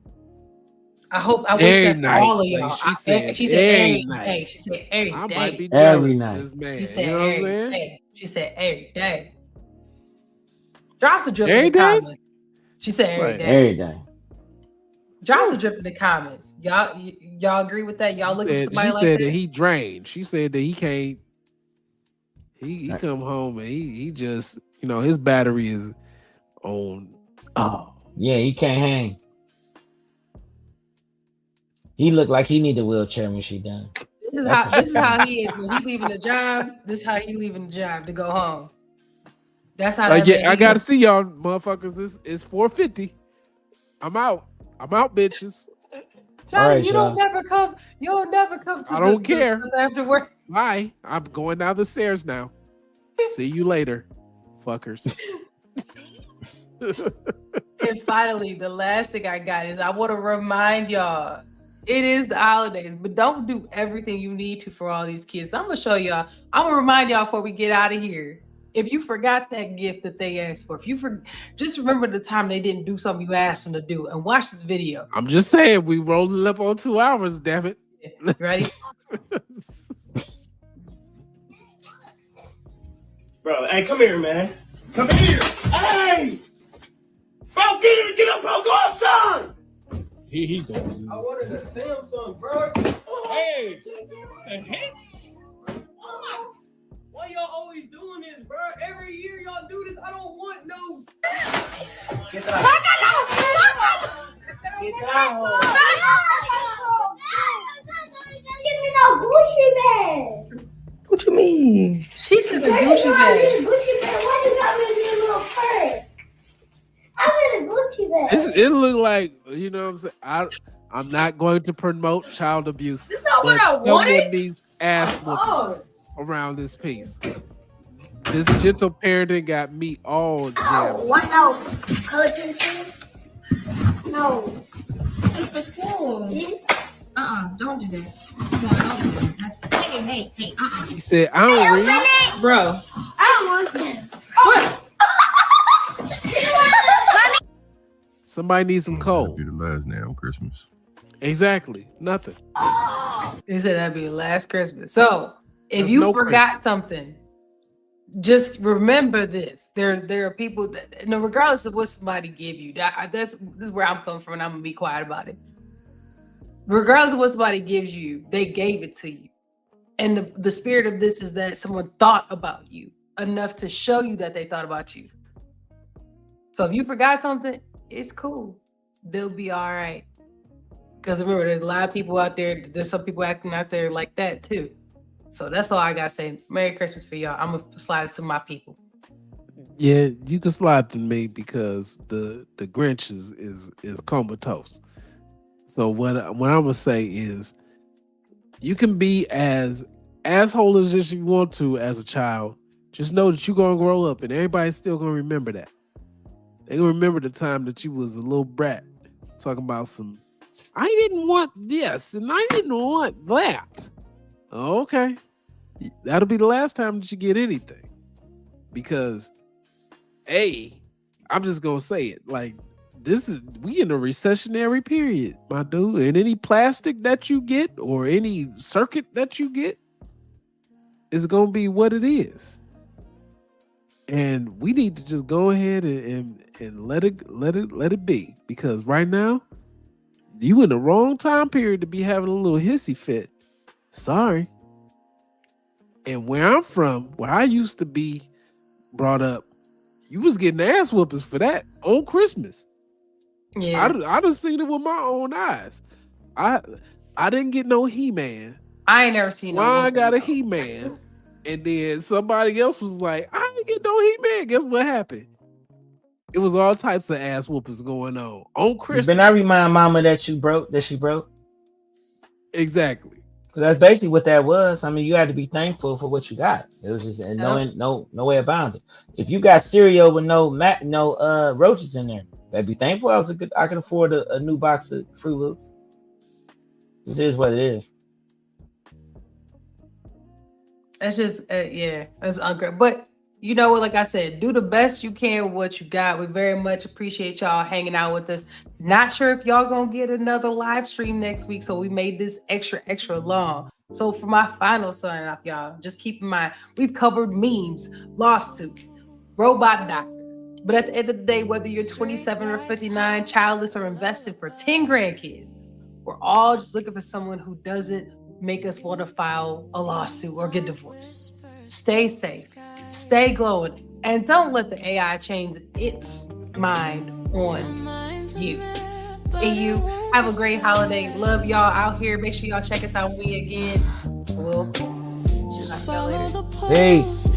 I wish Every that for night. all of Like y'all. she said, She said every every night. day. She said every I day. might be Every jealous night. of this man. She said You know what I'm every saying? day. She said every day. Drops a drip Every in the day? comments. She said every Right. day. Every day. Drops a drip in the comments. Y'all agree with that? Y'all looking for somebody She like said that? that he drained. She said that he can't. He come home and he just his battery is on. Oh, Yeah, he can't hang. He looked like he need a wheelchair when she done. This is how he is when he leaving the job. This is how he leaving the job to go home. That's how like that yeah, I man gotta is. see y'all motherfuckers. This is 4:50. I'm out, bitches. Johnny, All right, you y'all. don't never come. You'll never come to I don't the care. stuff after work. Bye. I'm going down the stairs now. See you later, fuckers. And finally, the last thing I got is I want to remind y'all, it is the holidays, but don't do everything you need to for all these kids. I'm gonna show y'all. I'm gonna remind y'all before we get out of here. If you forgot that gift that they asked for, just remember the time they didn't do something you asked them to do, and watch this video. I'm just saying we rolling up on 2 hours. Damn it. Ready? Bro, hey, come here, man. Come here. Hey! Bro, get up, bro. Go outside. He going. I wanted a Samsung, bro. Hey! Why y'all always doing this, bro? Every year y'all do this. I don't want no. Get that. Get that. Give me no Gucci bag. What you mean? She said a Why Gucci you bag. got me a Gucci bag? Why you got me a little purse? I want a Gucci bag. It look like what I'm saying. I'm not going to promote child abuse. That's not what but I someone wanted. needs ass whoopings Oh. around this piece. This gentle parenting got me all jammed. What? No. Color pencils? No. It's for school. This? Don't do that. Don't do that. Hey. He said, I don't read. Bro. I don't want them. Somebody needs some coal. Be the last damn Christmas. Exactly. Nothing. He said that'd be the last Christmas. So if There's you no forgot something, just remember this. There are people that, regardless of what somebody give you, this is where I'm coming from, and I'm gonna be quiet about it. Regardless of what somebody gives you, they gave it to you. And the spirit of this is that someone thought about you enough to show you that they thought about you. So if you forgot something, it's cool. They'll be all right. Because remember, there's a lot of people out there. There's some people acting out there like that too. So that's all I gotta say. Merry Christmas for y'all. I'm gonna slide it to my people. Yeah, you can slide to me because the Grinch is comatose. So what I'm gonna say is, you can be as asshole as you want to as a child. Just know that you're gonna grow up, and everybody's still gonna remember that. They gonna remember the time that you was a little brat talking about some. I didn't want this, and I didn't want that. Okay, that'll be the last time that you get anything, because I'm just gonna say it like. We in a recessionary period, my dude. And any plastic that you get or any circuit that you get is gonna be what it is. And we need to just go ahead and let it be. Because right now, you in the wrong time period to be having a little hissy fit. Sorry. And where I'm from, where I used to be brought up, you was getting ass whoopings for that on Christmas. Yeah, I done seen it with my own eyes. I didn't get no He-Man. I ain't never seen. I got a He-Man, and then somebody else was like, "I ain't get no He-Man." Guess what happened? It was all types of ass whoopings going on Christmas. But I remind Mama that she broke. Exactly. Because that's basically what that was. I mean, you had to be thankful for what you got. It was just no way about it. If you got cereal with no roaches in there, that'd be thankful. I could afford a new box of Fruit Loops. This is what it is. That's just that's ungrateful. But you know what? Like I said, do the best you can with what you got. We very much appreciate y'all hanging out with us. Not sure if y'all gonna get another live stream next week, so we made this extra long. So for my final sign off, y'all, just keep in mind we've covered memes, lawsuits, robot doctors. But at the end of the day, whether you're 27 or 59, childless or invested for 10 grandkids, we're all just looking for someone who doesn't make us want to file a lawsuit or get divorced. Stay safe, stay glowing, and don't let the AI change its mind on you. And you have a great holiday. Love y'all out here. Make sure y'all check us out when we again. We'll see y'all later. Peace.